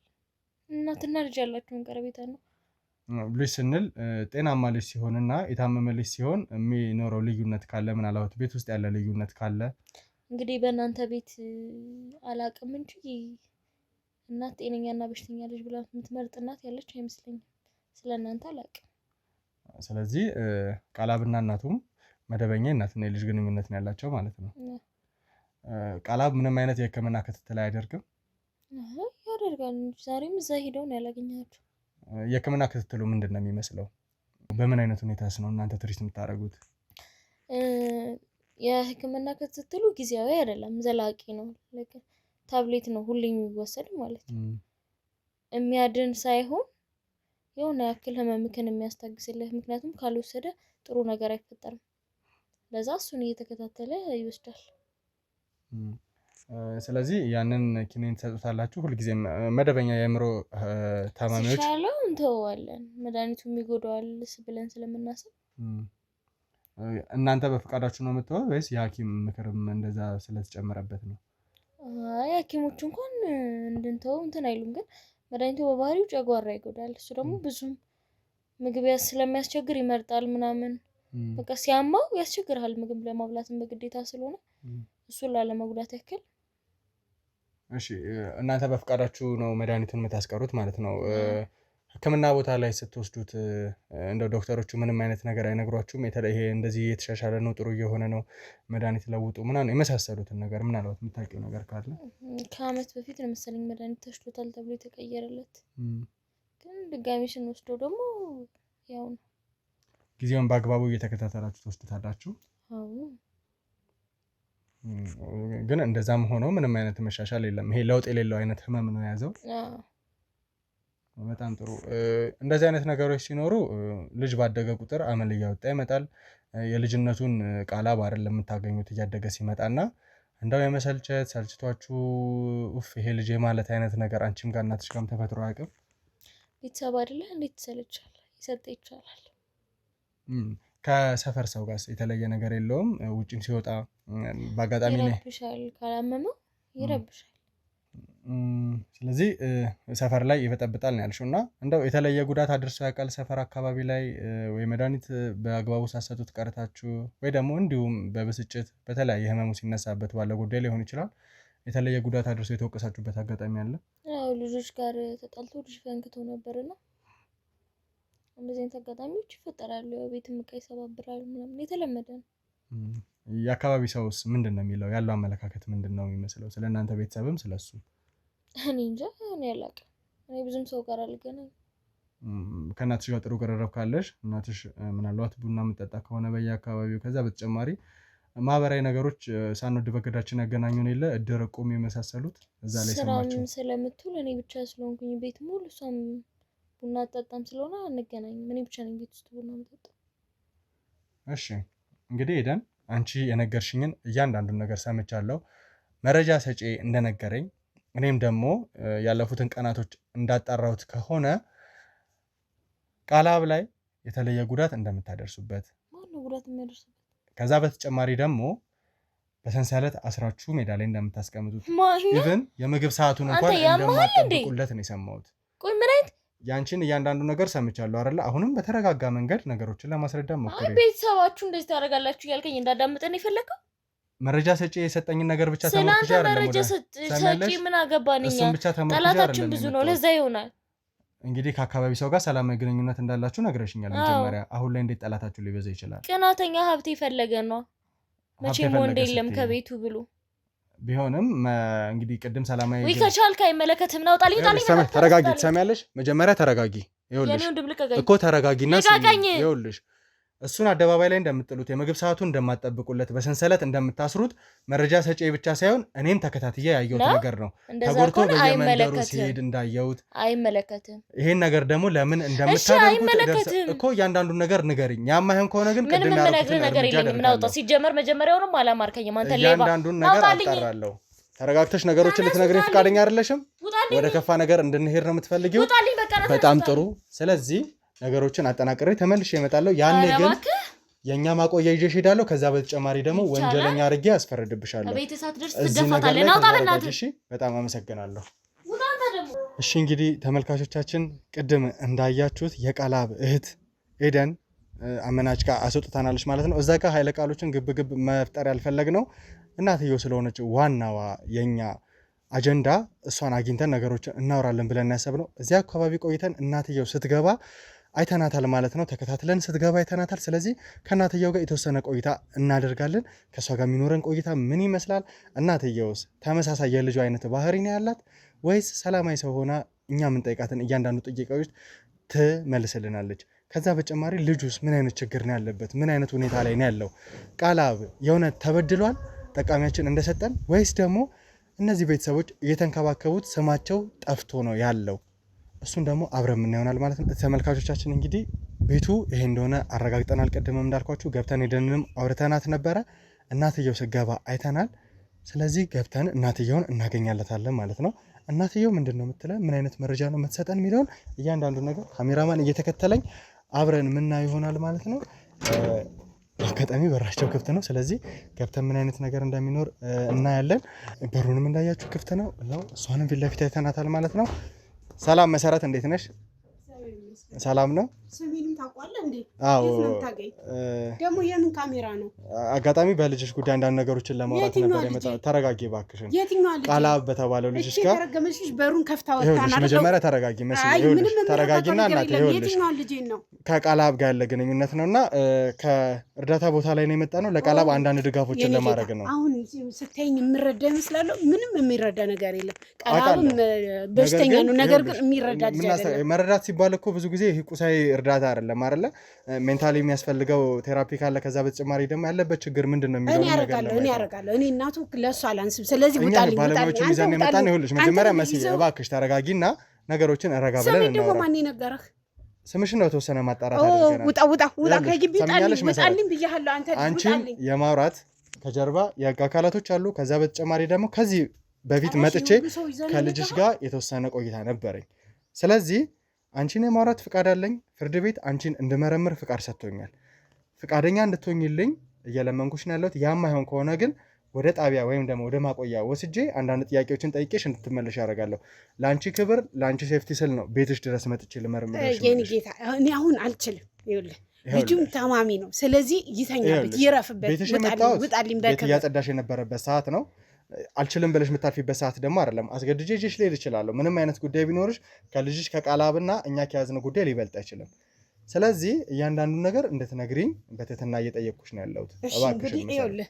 Speaker 2: እናትና ልጅ ያላቸውን ቀረቤታ ነው።
Speaker 1: ልጅ ስንል ጤናማ ልጅ ሲሆንና የታመመ ልጅ ሲሆን የሚኖረው ልዩነት ካለ ምናልባት ቤት ውስጥ ያለ ልዩነት ካለ
Speaker 2: እንግዲህ በእናንተ ቤት አላቅም እንጂ እናት ጤነኛና በሽተኛ ልጅ ብላ የምትመርጥ እናት ያለች አይመስለኝም። ስለ እናንተ አላቅም።
Speaker 1: ስለዚህ ቃላብና እናቱም መደበኛ እናትና የልጅ ግንኙነት ነው ያላቸው ማለት ነው። ቃላብ ምንም አይነት የሕክምና ክትትል አያደርግም?
Speaker 2: ያደርጋል እንጂ ዛሬም እዛ ሄደው ነው ያላገኘኋቸው።
Speaker 1: የሕክምና ክትትሉ ምንድን ነው የሚመስለው? በምን አይነት ሁኔታስ ነው እናንተ ትሪት የምታደርጉት?
Speaker 2: የሕክምና ክትትሉ ጊዜያዊ አይደለም፣ ዘላቂ ነው። ታብሌት ነው ሁሌ የሚወሰድ ማለት ነው። የሚያድን ሳይሆን የሆነ ያክል ህመምክን የሚያስታግስልህ። ምክንያቱም ካልወሰደ ጥሩ ነገር አይፈጠርም። ለዛ እሱን እየተከታተለ ይወስዳል።
Speaker 1: ስለዚህ ያንን ኪኒን ተሰጥታላችሁ ሁልጊዜም መደበኛ የአእምሮ ታማሚዎች
Speaker 2: ሲሻለው እንተዋለን መድኃኒቱም ይጎዳዋል ብለን ስለምናስብ
Speaker 1: እናንተ በፍቃዳችሁ ነው የምትተው ወይስ የሐኪም ምክርም እንደዛ ስለተጨመረበት ነው?
Speaker 2: አይ ሐኪሞች እንኳን እንድንተው እንትን አይሉም፣ ግን መድኃኒቱ በባህሪው ጨጓራ ይጎዳል። እሱ ደግሞ ብዙም ምግብ ስለሚያስቸግር ይመርጣል ምናምን በቃ ሲያማው ያስቸግራል ምግብ ለማብላትም በግዴታ ስለሆነ እሱን ላለመጉዳት ያክል።
Speaker 1: እሺ እናንተ በፍቃዳችሁ ነው መድኃኒቱን የምታስቀሩት ማለት ነው። ህክምና ቦታ ላይ ስትወስዱት እንደ ዶክተሮቹ ምንም አይነት ነገር አይነግሯችሁም? ይሄ እንደዚህ የተሻሻለ ነው ጥሩ እየሆነ ነው መድኃኒት ለውጡ ምናምን የመሳሰሉትን ነገር ምናልባት የምታውቂው ነገር ካለ?
Speaker 2: ከአመት በፊት ለምሳሌ መድኃኒት ተሽሎታል ተብሎ የተቀየረለት፣ ግን ድጋሚ ስንወስደው ደግሞ ያው ነው።
Speaker 1: ጊዜውን በአግባቡ እየተከታተላችሁ ትወስዱታላችሁ?
Speaker 2: አዎ።
Speaker 1: ግን እንደዛም ሆኖ ምንም አይነት መሻሻል የለም። ይሄ ለውጥ የሌለው አይነት ህመም ነው የያዘው። በጣም ጥሩ። እንደዚህ አይነት ነገሮች ሲኖሩ ልጅ ባደገ ቁጥር አመል እያወጣ ይመጣል። የልጅነቱን ቃላብ አይደለም የምታገኙት እያደገ ሲመጣና እንደው የመሰልቸት ሰልችቷችሁ ይሄ ልጅ ማለት አይነት ነገር አንቺም ጋር እናትሽ ጋርም ተፈጥሮ አያውቅም?
Speaker 2: ቤተሰብ አይደለ እንዴት ትሰለቻለ? ይሰጥ ይቻላል።
Speaker 1: ከሰፈር ሰው ጋር የተለየ ነገር የለውም? ውጪም ሲወጣ በአጋጣሚ ነው
Speaker 2: ይረብሻል፣ ካላመመው ይረብሻል።
Speaker 1: ስለዚህ ሰፈር ላይ ይበጠብጣል ነው ያልሽውና እንደው የተለየ ጉዳት አድርሶ ያውቃል ሰፈር አካባቢ ላይ? ወይ መድኃኒት በአግባቡ ሳሰጡት ቀርታችሁ ወይ ደግሞ እንዲሁም በብስጭት በተለያየ ህመሙ ሲነሳበት ባለ ጉዳይ ሊሆን ይችላል የተለየ ጉዳት አድርሶ የተወቀሳችሁበት አጋጣሚ አለ?
Speaker 2: አዎ ልጆች ጋር ተጣልቶ ልጅ ፈንክቶ ነበርና እንደዚህ አይነት አጋጣሚዎች ይፈጠራሉ። ያው ቤትም ዕቃ ይሰባብራል ምናምን የተለመደ ነው።
Speaker 1: የአካባቢ ሰውስ ምንድን ነው የሚለው? ያለው አመለካከት ምንድን ነው የሚመስለው ስለእናንተ ቤተሰብም ስለሱ?
Speaker 2: እኔ እንጃ እኔ አላውቅም። እኔ ብዙም ሰው ጋር አልገናኝም።
Speaker 1: ከእናትሽ ጋር ጥሩ ቅርርብ ካለሽ እናትሽ ምናልባት ቡና የምጠጣ ከሆነ በየአካባቢው ከዛ በተጨማሪ ማህበራዊ ነገሮች ሳንወድ በግዳችን ያገናኙን የለ እድር፣ እቁብ የመሳሰሉት እዛ ላይ ሰማችሁ?
Speaker 2: ስራም ስለምትውል እኔ ብቻ ስለሆንኩኝ ቤት ሙሉ እሷም ቡና አጠጣም ስለሆነ አንገናኝም። እኔ ብቻ ነኝ ቤት ውስጥ ቡና የምጠጣው።
Speaker 1: እሺ እንግዲህ ሄደን አንቺ የነገርሽኝን እያንዳንዱን ነገር ሰምቻለሁ። መረጃ ሰጪ እንደነገረኝ እኔም ደግሞ ያለፉትን ቀናቶች እንዳጣራሁት ከሆነ ቃላብ ላይ የተለየ ጉዳት እንደምታደርሱበት፣
Speaker 2: ማነው ጉዳት የሚያደርሱበት?
Speaker 1: ከዛ በተጨማሪ ደግሞ በሰንሰለት አስራችሁ ሜዳ ላይ እንደምታስቀምጡት፣ ኢቭን የምግብ ሰዓቱን እንኳን እንደማትጠብቁለት ነው የሰማሁት።
Speaker 2: ቆይ ምን አይነት
Speaker 1: ያንቺን እያንዳንዱ ነገር ሰምቻለሁ አይደለ? አሁንም በተረጋጋ መንገድ ነገሮችን ለማስረዳት ሞክሬ።
Speaker 2: ቤተሰባችሁ እንደዚህ ታደርጋላችሁ እያልከኝ እንዳዳምጠን የፈለከው?
Speaker 1: መረጃ ሰጪ የሰጠኝን ነገር ብቻ ተመልክቼ አይደለም።
Speaker 2: መረጃ ሰጪ ምን አገባኝ? ጠላታችን ብዙ ነው፣ ለዛ ይሆናል።
Speaker 1: እንግዲህ ከአካባቢ ሰው ጋር ሰላማዊ ግንኙነት እንዳላችሁ ነግረሽኛል መጀመሪያ። አሁን ላይ እንዴት ጠላታችሁ ሊበዛ ይችላል?
Speaker 2: ቅናተኛ ሀብት የፈለገ ነው። መቼም ወንድ የለም ከቤቱ ብሎ
Speaker 1: ቢሆንም እንግዲህ ቅድም ሰላማዊ
Speaker 2: ወይ ከቻልክ አይመለከትም ነው። ጣልኝ
Speaker 1: ተረጋጊ። ትሰሚያለሽ? መጀመሪያ ተረጋጊ። ይኸውልሽ እኮ ተረጋጊና ይኸውልሽ እሱን አደባባይ ላይ እንደምትጥሉት የምግብ ሰዓቱን እንደማትጠብቁለት በሰንሰለት እንደምታስሩት መረጃ ሰጪ ብቻ ሳይሆን እኔም ተከታትዬ ያየሁት ነገር ነው። ተጎድቶ በየመንደሩ ሲሄድ እንዳየሁት።
Speaker 2: አይመለከትም።
Speaker 1: ይሄን ነገር ደግሞ ለምን እንደምታደርጉት እኮ እያንዳንዱን ነገር ንገሪኝ። ያማህን ከሆነ ግን ቅድም ያልኩት ነገር የለም።
Speaker 2: ምናውጣ ሲጀመር መጀመሪያውንም አላማርከኝም። አንተ ሌባ።
Speaker 1: እያንዳንዱን ነገር አጣራለሁ። ተረጋግተሽ ነገሮችን ልትነግሪኝ ፈቃደኛ አይደለሽም? ወደ ከፋ ነገር እንድንሄድ ነው የምትፈልጊው? በጣም ጥሩ። ስለዚህ ነገሮችን አጠናቅሬ ተመልሼ እመጣለሁ። ያኔ ግን የኛ ማቆያ ይዤሽ ሄዳለሁ። ከዛ በተጨማሪ ደግሞ ወንጀለኛ አድርጌ አስፈርድብሻለሁ። እሺ፣ በጣም አመሰግናለሁ። እሺ እንግዲህ ተመልካቾቻችን ቅድም እንዳያችሁት የቃላብ እህት ኤደን አመናጭ ጋር አስወጥታናለች ማለት ነው። እዛ ጋር ኃይለ ቃሎችን ግብግብ መፍጠር ያልፈለግነው እናትየው ስለሆነች ዋናዋ የኛ አጀንዳ እሷን አግኝተን ነገሮችን እናወራለን ብለን ያሰብነው። እዚያ አካባቢ ቆይተን እናትየው ስትገባ አይተናታል ማለት ነው። ተከታትለን ስትገባ አይተናታል። ስለዚህ ከእናትየው ጋር የተወሰነ ቆይታ እናደርጋለን። ከእሷ ጋር የሚኖረን ቆይታ ምን ይመስላል? እናትየውስ ተመሳሳይ የልጇ አይነት ባህሪ ነው ያላት ወይስ ሰላማዊ ሰው ሆና እኛ የምንጠይቃትን እያንዳንዱ ጥያቄዎች ትመልስልናለች? ከዛ በተጨማሪ ልጁስ ምን አይነት ችግር ነው ያለበት? ምን አይነት ሁኔታ ላይ ነው ያለው? ቃላብ የእውነት ተበድሏል ጠቃሚያችን እንደሰጠን ወይስ ደግሞ እነዚህ ቤተሰቦች እየተንከባከቡት ስማቸው ጠፍቶ ነው ያለው? እሱን ደግሞ አብረን ምን ይሆናል ማለት ነው። ተመልካቾቻችን እንግዲህ ቤቱ ይሄ እንደሆነ አረጋግጠናል። ቀደም እንዳልኳችሁ ገብተን ሄደንም አውርተናት ነበረ። እናትየው ስገባ አይተናል። ስለዚህ ገብተን እናትየውን እናገኛለታለን ማለት ነው። እናትየው ምንድነው የምትለን ምን አይነት መረጃ ነው የምትሰጠን የሚለውን እያንዳንዱ ነገር ካሜራማን እየተከተለኝ አብረን ምናየው ይሆናል ማለት ነው። አጋጣሚ በራቸው ክፍት ነው። ስለዚህ ገብተን ምን አይነት ነገር እንደሚኖር እናያለን። በሩንም እንዳያችሁ ክፍት ነው። እሷንም ፊት ለፊት አይተናታል ማለት ነው። ሰላም መሰረት፣ እንዴት ነሽ? ሰላም ነው።
Speaker 3: ስሚንም ታውቃለህ እንዴ?
Speaker 1: አዎ።
Speaker 3: ደግሞ የምን ካሜራ ነው?
Speaker 1: አጋጣሚ በልጅሽ ጉዳይ አንዳንድ ነገሮችን ለማውራት ነበር የመጣው። ተረጋጊ እባክሽን።
Speaker 3: የትኛው ልጅ?
Speaker 1: ቃላብ በተባለው ልጅሽ ጋር
Speaker 3: ተረጋግመሽ በሩን ከፍታ ወጣና ነው።
Speaker 1: መጀመሪያ ተረጋጊ መስሎኝ። ይኸውልሽ ተረጋጊና እናቴ፣ ይኸውልሽ
Speaker 3: የትኛው ልጅ ነው?
Speaker 1: ከቃላብ ጋር ያለ ግንኙነት ነውና ከእርዳታ ቦታ ላይ ነው የመጣ ነው። ለቃላብ አንዳንድ ድጋፎችን ለማድረግ ነው።
Speaker 3: አሁን ስትይኝ የምረዳ ይመስላለሁ። ምንም የሚረዳ ነገር የለም። ቃላብም በሽተኛ ነው። ነገር ግን የሚረዳ ልጅ አይደለም።
Speaker 1: መረዳት ሲባል እኮ ብዙ ጊዜ ቁሳዊ እርዳታ አይደለም አይደለ? ሜንታሊ የሚያስፈልገው ቴራፒ ካለ ከዛ በተጨማሪ ደግሞ ያለበት ችግር ምንድነው የሚለው ነገር
Speaker 3: እኔ ያረጋለሁ። እኔ እናቱ ለሱ አላንስም። ስለዚህ
Speaker 1: ውጣልኝ ባለሙያዎቹ ሚዛን የመጣን ይሁንልሽ። መጀመሪያ መስዬ እባክሽ ተረጋጊና ነገሮችን ረጋ ብለን እናወራ።
Speaker 3: ደግሞ ማን ነገርህ?
Speaker 1: ስምሽን ነው ተወሰነ ማጣራት አድርገናል።
Speaker 3: ውጣ ከግቢ ውጣልኝ ብያለሁ።
Speaker 1: አንቺን የማውራት ከጀርባ የህግ አካላቶች አሉ። ከዛ በተጨማሪ ደግሞ ከዚህ በፊት መጥቼ ከልጅሽ ጋር የተወሰነ ቆይታ ነበረኝ። ስለዚህ አንቺን የማውራት ፍቃድ አለኝ። ፍርድ ቤት አንቺን እንድመረምር ፍቃድ ሰጥቶኛል። ፍቃደኛ እንድትሆኝልኝ እየለመንኩሽ ነው ያለሁት። ያም አይሆን ከሆነ ግን ወደ ጣቢያ ወይም ደግሞ ወደ ማቆያ ወስጄ አንዳንድ ጥያቄዎችን ጠይቄሽ እንድትመለሽ ያደርጋለሁ። ለአንቺ ክብር፣ ለአንቺ ሴፍቲ ስል ነው ቤትሽ ድረስ መጥቼ ልመረምርሽ።
Speaker 3: የኔ ጌታ እኔ አሁን አልችልም። ይኸውልህ ልጁም ታማሚ ነው። ስለዚህ ይተኛበት፣ ይረፍበት።
Speaker 1: ቤትሽ የመጣሁት ቤት እያጸዳሽ የነበረበት ሰዓት ነው። አልችልም ብለሽ የምታርፊበት ሰዓት ደግሞ አይደለም። አስገድጄ ይዤሽ ልሄድ እችላለሁ። ምንም አይነት ጉዳይ ቢኖርሽ ከልጅሽ ከቃላብና እኛ ከያዝነው ጉዳይ ሊበልጥ አይችልም። ስለዚህ እያንዳንዱን ነገር እንድትነግሪኝ በትህትና እየጠየቅኩሽ ነው ያለሁት።
Speaker 3: እባክሽ ይኸውልህ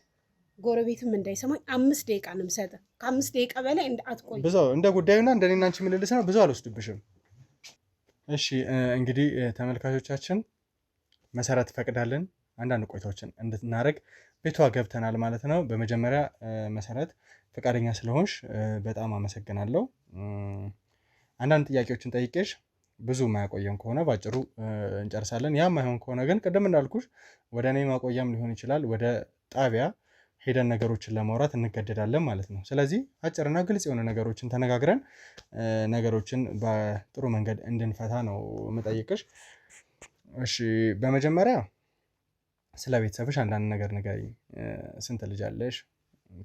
Speaker 3: ጎረቤትም እንዳይሰማኝ 5 ደቂቃ ነው የምሰጥህ። ከ5 ደቂቃ በላይ አትቆይ። ብዙ
Speaker 1: እንደ ጉዳዩና እንደኔና አንቺ ምልልስ ነው። ብዙ አልወስድብሽም። እሺ እንግዲህ ተመልካቾቻችን መሰረት ፈቅዳለን አንዳንድ ቆይታዎችን እንድናደርግ ቤቷ ገብተናል ማለት ነው። በመጀመሪያ መሰረት ፈቃደኛ ስለሆንሽ በጣም አመሰግናለሁ። አንዳንድ ጥያቄዎችን ጠይቄሽ ብዙ ማያቆየን ከሆነ ባጭሩ እንጨርሳለን። ያም አይሆን ከሆነ ግን ቅድም እንዳልኩሽ ወደ እኔ ማቆያም ሊሆን ይችላል፣ ወደ ጣቢያ ሄደን ነገሮችን ለማውራት እንገደዳለን ማለት ነው። ስለዚህ አጭርና ግልጽ የሆነ ነገሮችን ተነጋግረን ነገሮችን በጥሩ መንገድ እንድንፈታ ነው የምጠይቅሽ። እሺ በመጀመሪያ ስለ ቤተሰብሽ አንዳንድ ነገር ንገሪኝ። ስንት ልጅ አለሽ?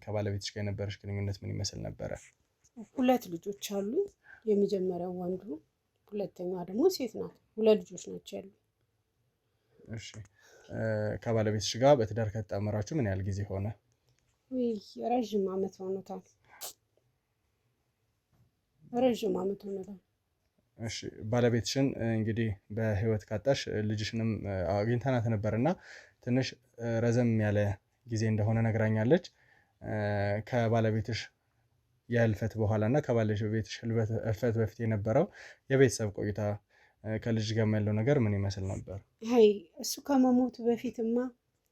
Speaker 1: ከባለቤትሽ ጋር የነበረሽ ግንኙነት ምን ይመስል ነበረ?
Speaker 3: 2 ልጆች አሉ። የመጀመሪያው ወንዱ፣ ሁለተኛዋ ደግሞ ሴት ናት። 2 ልጆች ናቸው ያሉ።
Speaker 1: እሺ ከባለቤትሽ ጋር በትዳር ከተጣመራችሁ ምን ያህል ጊዜ ሆነ?
Speaker 3: ረዥም ዓመት ሆኖታል። ረዥም ዓመት ሆኖታል።
Speaker 1: እሺ ባለቤትሽን እንግዲህ በህይወት ካጣሽ ልጅሽንም አግኝተናት ነበርና ትንሽ ረዘም ያለ ጊዜ እንደሆነ ነግራኛለች። ከባለቤትሽ የህልፈት በኋላ እና ከባለቤትሽ ህልፈት በፊት የነበረው የቤተሰብ ቆይታ ከልጅ ጋር ያለው ነገር ምን ይመስል ነበር?
Speaker 3: እሱ ከመሞቱ በፊትማ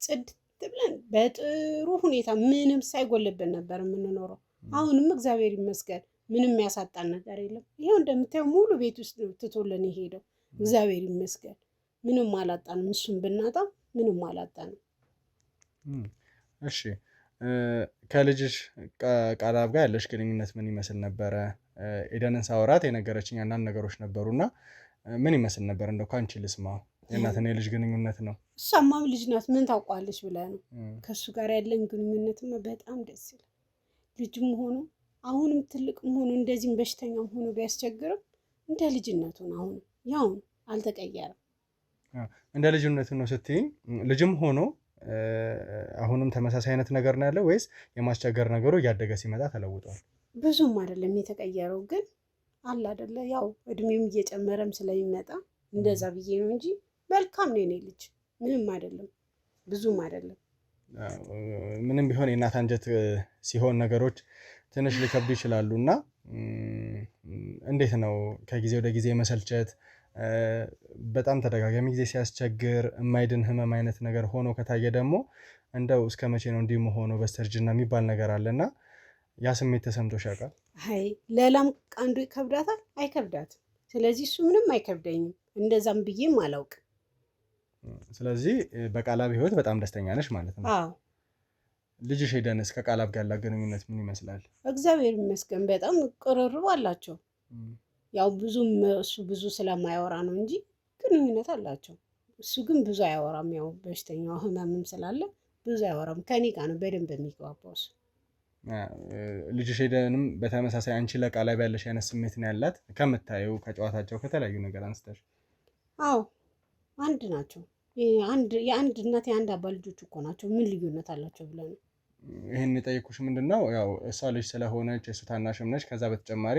Speaker 3: ጽድት ብለን በጥሩ ሁኔታ ምንም ሳይጎልብን ነበር የምንኖረው። አሁንም እግዚአብሔር ይመስገን ምንም ያሳጣን ነገር የለም። ይሄው እንደምታየው ሙሉ ቤት ውስጥ ነው ትቶልን የሄደው። እግዚአብሔር ይመስገን ምንም አላጣንም። እሱን ብናጣ ምንም አላጣንም።
Speaker 1: እሺ ከልጅሽ ቃላብ ጋር ያለሽ ግንኙነት ምን ይመስል ነበረ? ኤደንን ሳወራት የነገረችኝ አንዳንድ ነገሮች ነበሩና ምን ይመስል ነበር? እንደው ካንቺ ልስማ። የእናትና የልጅ ግንኙነት ነው።
Speaker 3: እሷማም ልጅ ናት፣ ምን ታውቋለች ብለህ ነው። ከእሱ ጋር ያለን ግንኙነትማ በጣም ደስ ይላል። ልጅም ሆኖ አሁንም ትልቅም ሆኖ እንደዚህም በሽተኛም ሆኖ ቢያስቸግርም እንደ ልጅነቱ ነው። አሁን ያው አልተቀየረም።
Speaker 1: እንደ ልጅነቱ ነው ስትይ ልጅም ሆኖ አሁንም ተመሳሳይ አይነት ነገር ነው ያለው ወይስ የማስቸገር ነገሩ እያደገ ሲመጣ ተለውጧል?
Speaker 3: ብዙም አይደለም የተቀየረው፣ ግን አለ አይደለ ያው እድሜም እየጨመረም ስለሚመጣ እንደዛ ብዬ ነው እንጂ መልካም ነው የኔ ልጅ። ምንም አይደለም፣ ብዙም አይደለም።
Speaker 1: ምንም ቢሆን የእናት አንጀት ሲሆን ነገሮች ትንሽ ሊከብዱ ይችላሉ እና እንዴት ነው ከጊዜ ወደ ጊዜ መሰልቸት፣ በጣም ተደጋጋሚ ጊዜ ሲያስቸግር የማይድን ህመም አይነት ነገር ሆኖ ከታየ ደግሞ እንደው እስከ መቼ ነው እንዲህ መሆኑ በስተርጅና የሚባል ነገር አለና ያ ስሜት ተሰምቶሽ ያውቃል?
Speaker 3: አይ ለላም ቀንዱ ይከብዳታል አይከብዳትም። ስለዚህ እሱ ምንም አይከብደኝም፣ እንደዛም ብዬም አላውቅም።
Speaker 1: ስለዚህ በቃላብ ህይወት በጣም ደስተኛ ነሽ ማለት ነው?
Speaker 3: አዎ።
Speaker 1: ልጅሽ ሄደንስ ከቃላብ ጋር ያላት ግንኙነት ምን ይመስላል?
Speaker 3: እግዚአብሔር ይመስገን በጣም ቅርርብ አላቸው። ያው ብዙም እሱ ብዙ ስለማያወራ ነው እንጂ ግንኙነት አላቸው። እሱ ግን ብዙ አያወራም። ያው በሽተኛው ህመምም ስላለ ብዙ አያወራም። ከኔ ጋር ነው በደንብ የሚግባባው እሱ።
Speaker 1: ልጅሽ ሄደንም በተመሳሳይ አንቺ ለቃላብ ያለሽ አይነት ስሜት ነው ያላት ከምታየው ከጨዋታቸው ከተለያዩ ነገር አንስተሽ?
Speaker 3: አዎ አንድ ናቸው። የአንድ እናት የአንድ አባት ልጆች እኮ ናቸው። ምን ልዩነት አላቸው ብለህ ነው?
Speaker 1: ይህን የጠየኩሽ ምንድን ነው ያው እሷ ልጅ ስለሆነች የእሱ ታናሽም ነች። ከዛ በተጨማሪ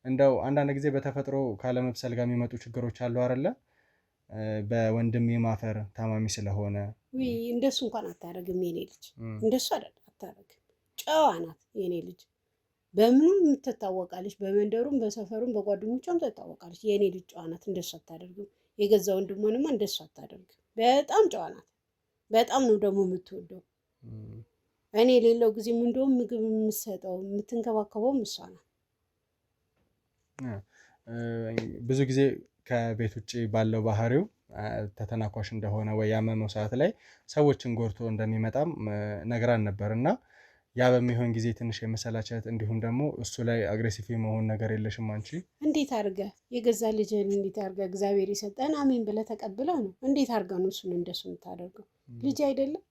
Speaker 1: እንደው አንዳንድ ጊዜ በተፈጥሮ ካለመብሰል ጋር የሚመጡ ችግሮች አሉ አይደለ? በወንድም የማፈር ታማሚ ስለሆነ
Speaker 3: እንደሱ እንኳን አታደርግም የኔ ልጅ። እንደሱ አታደርግም። ጨዋ ናት የኔ ልጅ። በምኑም ትታወቃለች። በመንደሩም በሰፈሩም በጓደኞቿም ትታወቃለች። የኔ ልጅ ጨዋ ናት። እንደሱ አታደርግም። የገዛ ወንድሟንማ እንደሱ አታደርግም። በጣም ጨዋ ናት። በጣም ነው ደግሞ የምትወደው። እኔ የሌለው ጊዜም እንደውም ምግብ የምትሰጠው የምትንከባከበውም እሷ ናት።
Speaker 1: ብዙ ጊዜ ከቤት ውጭ ባለው ባህሪው ተተናኳሽ እንደሆነ ወይ ያመመው ሰዓት ላይ ሰዎችን ጎርቶ እንደሚመጣም ነግራን ነበር እና ያ በሚሆን ጊዜ ትንሽ የመሰላቸት እንዲሁም ደግሞ እሱ ላይ አግሬሲቭ መሆን ነገር የለሽም አንቺ?
Speaker 3: እንዴት አድርገህ የገዛ ልጅህን እንዴት አድርገህ እግዚአብሔር የሰጠን አሜን ብለህ ተቀብለው ነው? እንዴት አድርገህ ነው እሱን እንደሱ የምታደርገው? ልጅ አይደለም?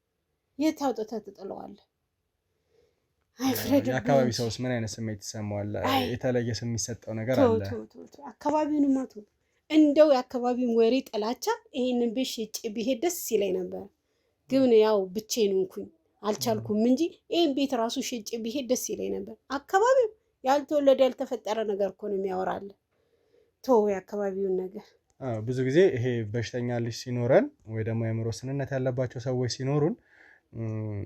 Speaker 3: የት አውጥተህ ትጥለዋለህ?
Speaker 1: የአካባቢ ሰውስ ምን አይነት ስሜት ይሰማዋል? የተለየ ስም የሚሰጠው ነገር አለ?
Speaker 3: አካባቢውን ማቱ እንደው የአካባቢውን ወሬ ጥላቻ ይሄንን ቤት ሽጬ ብሄድ ደስ ይለኝ ነበር፣ ግን ያው ብቻዬን ሆንኩኝ አልቻልኩም እንጂ ይሄን ቤት ራሱ ሽጬ ብሄድ ደስ ይለኝ ነበር። አካባቢው ያልተወለደ ያልተፈጠረ ነገር እኮ ነው የሚያወራል። የአካባቢውን ነገር
Speaker 1: ብዙ ጊዜ ይሄ በሽተኛ ልጅ ሲኖረን ወይ ደግሞ የአእምሮ ስንነት ያለባቸው ሰዎች ሲኖሩን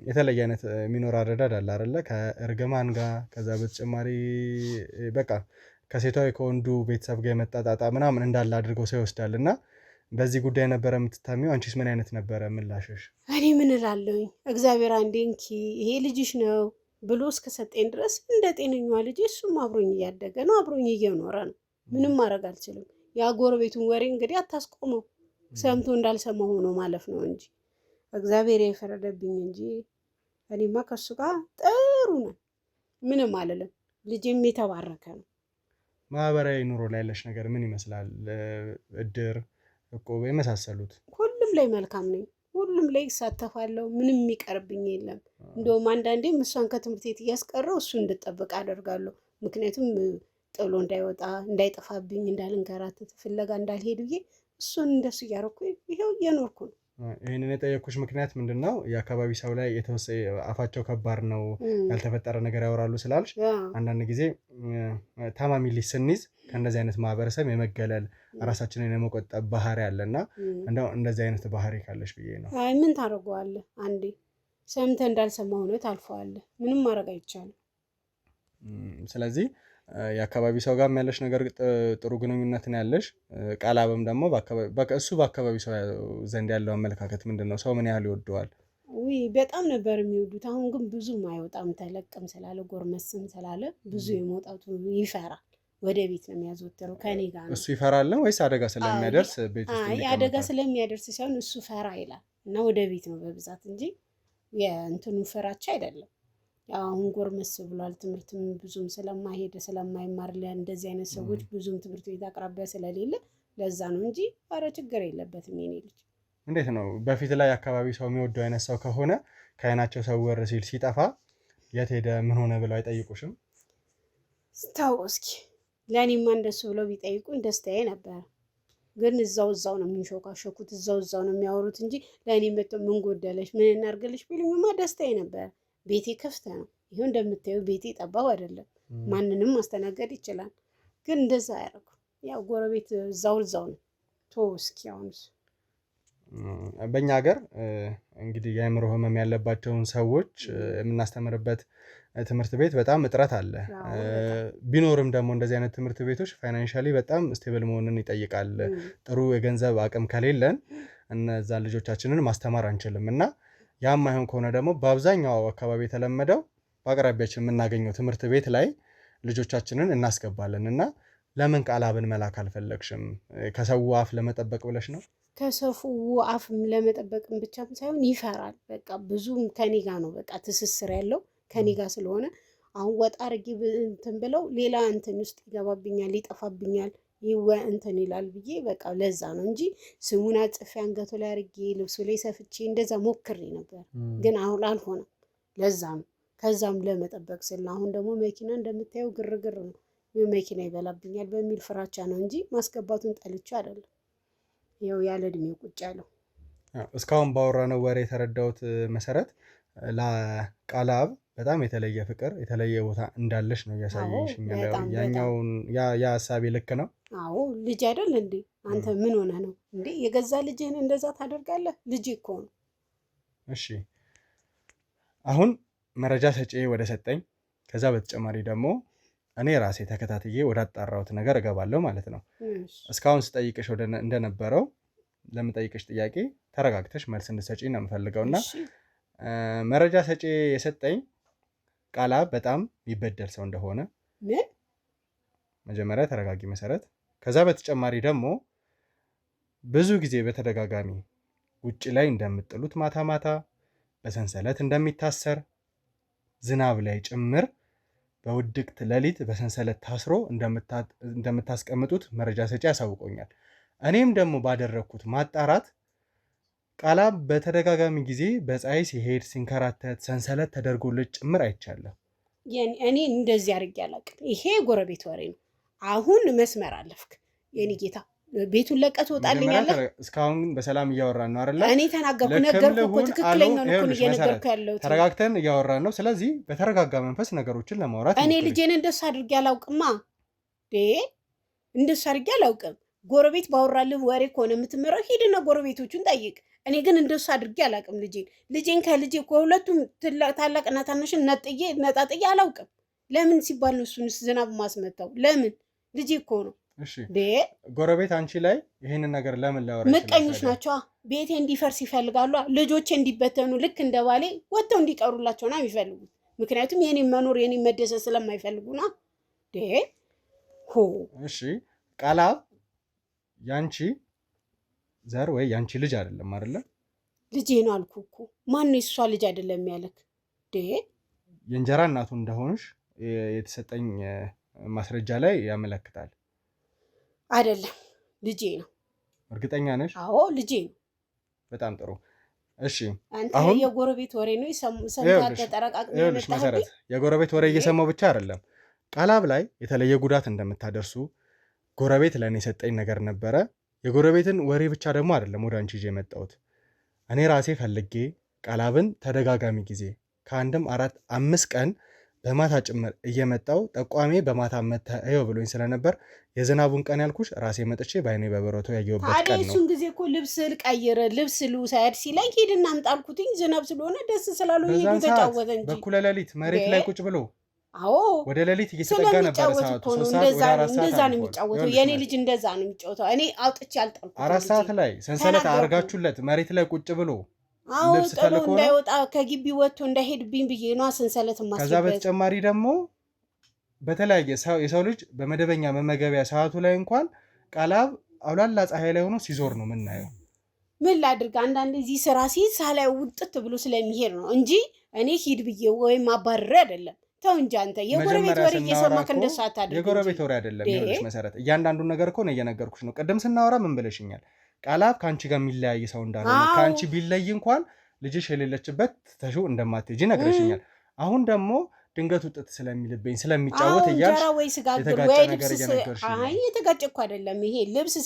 Speaker 1: የተለየ አይነት የሚኖር አረዳድ አለ አይደለ? ከእርግማን ጋር ከዛ በተጨማሪ በቃ ከሴቷ ከወንዱ ቤተሰብ ጋር የመጣጣጣ ምናምን እንዳለ አድርገው ሰው ይወስዳል። እና በዚህ ጉዳይ ነበረ የምትታሚው? አንቺስ ምን አይነት ነበረ ምላሽሽ?
Speaker 3: እኔ ምን እላለሁኝ፣ እግዚአብሔር አንዴንኪ ይሄ ልጅሽ ነው ብሎ እስከሰጠኝ ድረስ እንደ ጤነኛዋ ልጅ እሱም አብሮኝ እያደገ ነው፣ አብሮኝ እየኖረ ነው። ምንም ማድረግ አልችልም። የጎረቤቱን ወሬ እንግዲህ አታስቆመው፣ ሰምቶ እንዳልሰማ ሆኖ ማለፍ ነው እንጂ እግዚአብሔር የፈረደብኝ እንጂ እኔማ ከሱ ጋር ጥሩ ነው፣ ምንም አልልም። ልጅም የተባረከ ነው።
Speaker 1: ማህበራዊ ኑሮ ላይ ያለሽ ነገር ምን ይመስላል? እድር፣ እቁብ የመሳሰሉት?
Speaker 3: ሁሉም ላይ መልካም ነኝ። ሁሉም ላይ ይሳተፋለሁ። ምንም የሚቀርብኝ የለም። እንደውም አንዳንዴም እሷን ከትምህርት ቤት እያስቀረው እሱ እንድጠብቅ አደርጋለሁ። ምክንያቱም ጥሎ እንዳይወጣ እንዳይጠፋብኝ፣ እንዳልንከራተት ፍለጋ እንዳልሄድ ብዬ እሱን እንደሱ እያደረኩ ይኸው እየኖርኩ ነው።
Speaker 1: ይህንን የጠየኩሽ ምክንያት ምንድን ነው? የአካባቢ ሰው ላይ አፋቸው ከባድ ነው፣ ያልተፈጠረ ነገር ያወራሉ ስላልሽ አንዳንድ ጊዜ ታማሚ ልጅ ስንይዝ ከእንደዚህ አይነት ማህበረሰብ የመገለል ራሳችንን የመቆጠብ ባህሪ አለና እንደው እንደዚህ አይነት ባህሪ ካለሽ ብዬ ነው።
Speaker 3: አይ ምን ታደርገዋለህ? አንዴ ሰምተህ እንዳልሰማ ሆነ ታልፈዋለህ። ምንም ማድረግ አይቻልም።
Speaker 1: ስለዚህ የአካባቢ ሰው ጋር ያለሽ ነገር ጥሩ ግንኙነት ነው ያለሽ። ቃላብም ደግሞ እሱ በአካባቢ ሰው ዘንድ ያለው አመለካከት ምንድን ነው? ሰው ምን ያህል ይወደዋል?
Speaker 3: ውይ በጣም ነበር የሚወዱት። አሁን ግን ብዙም አይወጣም፣ ተለቅም ስላለ ጎርመስም ስላለ ብዙ የመውጣቱ ይፈራል። ወደ ቤት ነው የሚያዘወትረው ከኔ ጋር ነው።
Speaker 1: እሱ ይፈራል ወይስ አደጋ ስለሚያደርስ ቤት ውስጥ?
Speaker 3: አደጋ ስለሚያደርስ ሳይሆን እሱ ፈራ ይላል እና ወደ ቤት ነው በብዛት እንጂ የእንትኑ ፍራቻ አይደለም። አሁን ጎርመስ ብሏል። ትምህርትም ብዙም ስለማይሄድ ስለማይማር እንደዚህ አይነት ሰዎች ብዙም ትምህርት ቤት አቅራቢያ ስለሌለ ለዛ ነው እንጂ ኧረ ችግር የለበትም የኔ ልጅ።
Speaker 1: እንዴት ነው በፊት ላይ አካባቢ ሰው የሚወደው አይነት ሰው ከሆነ ከአይናቸው ሰወር ሲል ሲጠፋ የት ሄደ ምን ሆነ ብለው አይጠይቁሽም?
Speaker 3: ስታው እስኪ ለእኔማ እንደሱ ብለው ቢጠይቁኝ ደስታዬ ነበር። ግን እዛው ነው የሚንሾካሾኩት፣ እዛው ነው የሚያወሩት እንጂ ለእኔ መጥተው ምን ጎደለሽ ምን እናድርግልሽ ቢሉኝማ ደስታዬ ነበር። ቤቴ ክፍት ነው። ይሄው እንደምታዩ ቤቴ ጠባብ አይደለም። ማንንም ማስተናገድ ይችላል። ግን እንደዛ አያደርጉ። ያው ጎረቤት እዛው ነው። እስኪ አሁንስ
Speaker 1: በእኛ ሀገር እንግዲህ የአእምሮ ህመም ያለባቸውን ሰዎች የምናስተምርበት ትምህርት ቤት በጣም እጥረት አለ። ቢኖርም ደግሞ እንደዚህ አይነት ትምህርት ቤቶች ፋይናንሻሊ በጣም ስቴብል መሆንን ይጠይቃል። ጥሩ የገንዘብ አቅም ከሌለን እነዛን ልጆቻችንን ማስተማር አንችልም እና ያም አይሆን ከሆነ ደግሞ በአብዛኛው አካባቢ የተለመደው በአቅራቢያችን የምናገኘው ትምህርት ቤት ላይ ልጆቻችንን እናስገባለን እና ለምን ቃላብን መላክ አልፈለግሽም? ከሰው አፍ ለመጠበቅ ብለሽ ነው?
Speaker 3: ከሰፉ አፍ ለመጠበቅም ብቻም ሳይሆን ይፈራል። በቃ ብዙም ከኔ ጋር ነው በቃ ትስስር ያለው ከኔ ጋር ስለሆነ አሁን ወጣ አድርጌ እንትን ብለው ሌላ እንትን ውስጥ ይገባብኛል፣ ይጠፋብኛል፣ እንትን ይላል ብዬ በቃ ለዛ ነው እንጂ ስሙን አጽፌ አንገቱ ላይ አድርጌ ልብሱ ላይ ሰፍቼ እንደዛ ሞክሬ ነበር፣ ግን አሁን አልሆነም። ለዛ ነው ከዛም ለመጠበቅ ስል አሁን ደግሞ መኪና እንደምታየው ግርግር ነው፣ መኪና ይበላብኛል በሚል ፍራቻ ነው እንጂ ማስገባቱን ጠልቼ አይደለም። ያው ያለ እድሜው ቁጭ ያለው
Speaker 1: እስካሁን ባወራነው ወሬ የተረዳሁት መሰረት ለቃላብ በጣም የተለየ ፍቅር የተለየ ቦታ እንዳለሽ ነው እያሳየሽኛል። ያኛውን ያ ሀሳቤ ልክ ነው?
Speaker 3: አዎ ልጅ አይደል እንዴ አንተ ምን ሆነ ነው እንዴ የገዛ ልጅህን እንደዛ ታደርጋለህ? ልጅ እኮ ነው።
Speaker 1: እሺ አሁን መረጃ ሰጪ ወደ ሰጠኝ፣ ከዛ በተጨማሪ ደግሞ እኔ ራሴ ተከታትዬ ወደ አጣራሁት ነገር እገባለሁ ማለት ነው። እስካሁን ስጠይቅሽ እንደነበረው ለምጠይቅሽ ጥያቄ ተረጋግተሽ መልስ እንድትሰጪኝ ነው የምፈልገውና መረጃ ሰጪ የሰጠኝ ቃላብ በጣም የሚበደል ሰው እንደሆነ መጀመሪያ ተረጋጊ መሰረት። ከዛ በተጨማሪ ደግሞ ብዙ ጊዜ በተደጋጋሚ ውጭ ላይ እንደምጥሉት ማታ ማታ በሰንሰለት እንደሚታሰር ዝናብ ላይ ጭምር በውድቅት ሌሊት በሰንሰለት ታስሮ እንደምታስቀምጡት መረጃ ሰጪ ያሳውቆኛል። እኔም ደግሞ ባደረግኩት ማጣራት ቃላብ በተደጋጋሚ ጊዜ በፀሐይ ሲሄድ ሲንከራተት ሰንሰለት ተደርጎለት ጭምር አይቻለሁ።
Speaker 3: እኔ እንደዚህ አድርጌ አላውቅም። ይሄ ጎረቤት ወሬ ነው። አሁን መስመር አለፍክ የኔ ጌታ። ቤቱን ለቀህ ትወጣልኛለህ።
Speaker 1: እስካሁን በሰላም እያወራን ነው አይደለ?
Speaker 3: እኔ ተናገርኩ ነገርኩ እኮ ትክክለኛውን እኮ እየነገርኩ ያለሁት።
Speaker 1: ተረጋግተን እያወራን ነው። ስለዚህ በተረጋጋ መንፈስ ነገሮችን ለማውራት
Speaker 3: እኔ ልጄን እንደሱ አድርጌ አላውቅማ። እንደሱ አድርጌ አላውቅም። ጎረቤት ባወራልህ ወሬ ከሆነ የምትመራው ሂድና ጎረቤቶቹን ጠይቅ። እኔ ግን እንደሱ አድርጌ አላውቅም። ልጄን ከልጄ ከሁለቱም ታላቅና ታናሽን ነጣጥዬ አላውቅም። ለምን ሲባል ነው እሱንስ ዝናብ ማስመታው? ለምን ልጄ እኮ ነው።
Speaker 1: እሺ ጎረቤት አንቺ ላይ ይሄንን ነገር ለምን ላወራ?
Speaker 3: ምቀኞች ናቸው። ቤቴ እንዲፈርስ ይፈልጋሉ። ልጆቼ እንዲበተኑ ልክ እንደ ባሌ ወጥተው እንዲቀሩላቸው ነው የሚፈልጉት። ምክንያቱም የኔ መኖር የኔ መደሰት ስለማይፈልጉ ነው።
Speaker 1: እሺ ቃላብ ያንቺ ዘር ወይ ያንቺ ልጅ አይደለም አይደለ?
Speaker 3: ልጄ ነው አልኩ እኮ። ማን ነው እሷ ልጅ አይደለም ያለክ?
Speaker 1: የእንጀራ እናቱ እንደሆንሽ የተሰጠኝ ማስረጃ ላይ ያመለክታል።
Speaker 3: አይደለም ልጄ ነው።
Speaker 1: እርግጠኛ ነሽ?
Speaker 3: አዎ ልጄ ነው።
Speaker 1: በጣም ጥሩ። እሺ
Speaker 3: አሁን የጎረቤት ወሬ ነው ሰምታ ተጠረቃቅኝ
Speaker 1: መጣህ። መሰረት የጎረቤት ወሬ እየሰማው ብቻ አይደለም ቃላብ ላይ የተለየ ጉዳት እንደምታደርሱ ጎረቤት ለእኔ የሰጠኝ ነገር ነበረ። የጎረቤትን ወሬ ብቻ ደግሞ አይደለም ወደ አንቺ ይዤ የመጣሁት። እኔ ራሴ ፈልጌ ቃላብን ተደጋጋሚ ጊዜ ከአንድም 4-5 ቀን በማታ ጭምር እየመጣው ጠቋሜ በማታ መታየው ብሎኝ ስለነበር የዝናቡን ቀን ያልኩሽ ራሴ መጥቼ በአይኔ በበረቶ ያየሁበት ቀን ነው።
Speaker 3: እሱን ጊዜ እኮ ልብስ ልቀይር ልብስ ልውሰድ ሲለኝ ሂድና አምጣ አልኩትኝ። ዝናብ ስለሆነ ደስ ስላለው ሄዱ ተጫወተ እንጂ
Speaker 1: በኩለ ሌሊት መሬት ላይ ቁጭ ብሎ
Speaker 3: አዎ
Speaker 1: ወደ ሌሊት እየተጠጋ ነበር ሰዓቱ።
Speaker 3: እንደዛ ነው የሚጫወተው የኔ ልጅ እንደዛ ነው የሚጫወተው። እኔ አውጥቼ አልጣልኩት።
Speaker 1: 4 ሰዓት ላይ ሰንሰለት አርጋችሁለት መሬት ላይ ቁጭ ብሎ ልብስ ተልኮ
Speaker 3: እንዳይወጣ ከግቢ ወጥቶ እንዳይሄድብኝ ብዬ ነው ሰንሰለት ማስገባት።
Speaker 1: ከዛ በተጨማሪ ደግሞ በተለያየ የሰው ልጅ በመደበኛ መመገቢያ ሰዓቱ ላይ እንኳን ቃላብ አውላላ ፀሐይ ላይ ሆኖ ሲዞር ነው የምናየው።
Speaker 3: ምን ላድርግ አንዳንድ እዚህ ስራ ሲይዝ ሳላይ ውጥት ብሎ ስለሚሄድ ነው እንጂ እኔ ሂድ ብዬ ወይም አባርሬ አይደለም። ተው እንጂ አንተ የጎረቤት ወሬ እየሰማክ እንደሱ አታድርግ።
Speaker 1: የጎረቤት ወሬ አይደለም ይኸውልሽ መሰረት፣ እያንዳንዱን ነገር እኮ ነው እየነገርኩሽ ነው። ቅድም ስናወራ ምን ብለሽኛል? ቃላብ ከአንቺ ጋር የሚለያይ ሰው እንዳልሆነ ከአንቺ ቢለይ እንኳን ልጅሽ የሌለችበት ተሽው እንደማትሄጂ ነግረሽኛል። አሁን ደግሞ ድንገት ውጥት ስለሚልብኝ ስለሚጫወት እያልሽ የተጋጨ ነገር እየነገርሽ ነው።
Speaker 3: አይ የተጋጨ እኮ አይደለም ይሄ ልብስ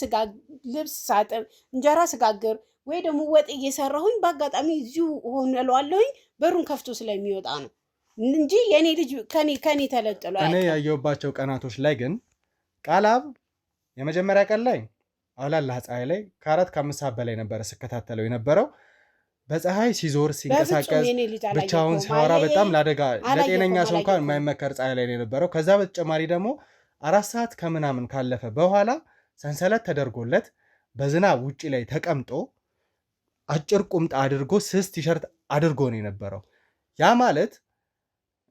Speaker 3: ሳጥብ እንጀራ ስጋግር ወይ ደግሞ ወጥ እየሰራሁኝ በአጋጣሚ እዚሁ ሆነለዋለሁኝ በሩን ከፍቶ ስለሚወጣ ነው እንጂ የኔ ልጅ ከኔ ተለጥሎ
Speaker 1: እኔ ያየሁባቸው ቀናቶች ላይ ግን ቃላብ የመጀመሪያ ቀን ላይ አውላላ ፀሐይ ላይ ከ4-5 ሰዓት በላይ ነበረ ስከታተለው የነበረው። በፀሐይ ሲዞር ሲንቀሳቀስ ብቻውን ሲያወራ በጣም ለጤነኛ ሰው እንኳን የማይመከር ፀሐይ ላይ የነበረው። ከዛ በተጨማሪ ደግሞ 4 ሰዓት ከምናምን ካለፈ በኋላ ሰንሰለት ተደርጎለት በዝናብ ውጪ ላይ ተቀምጦ አጭር ቁምጣ አድርጎ ስስ ቲሸርት አድርጎ ነው የነበረው። ያ ማለት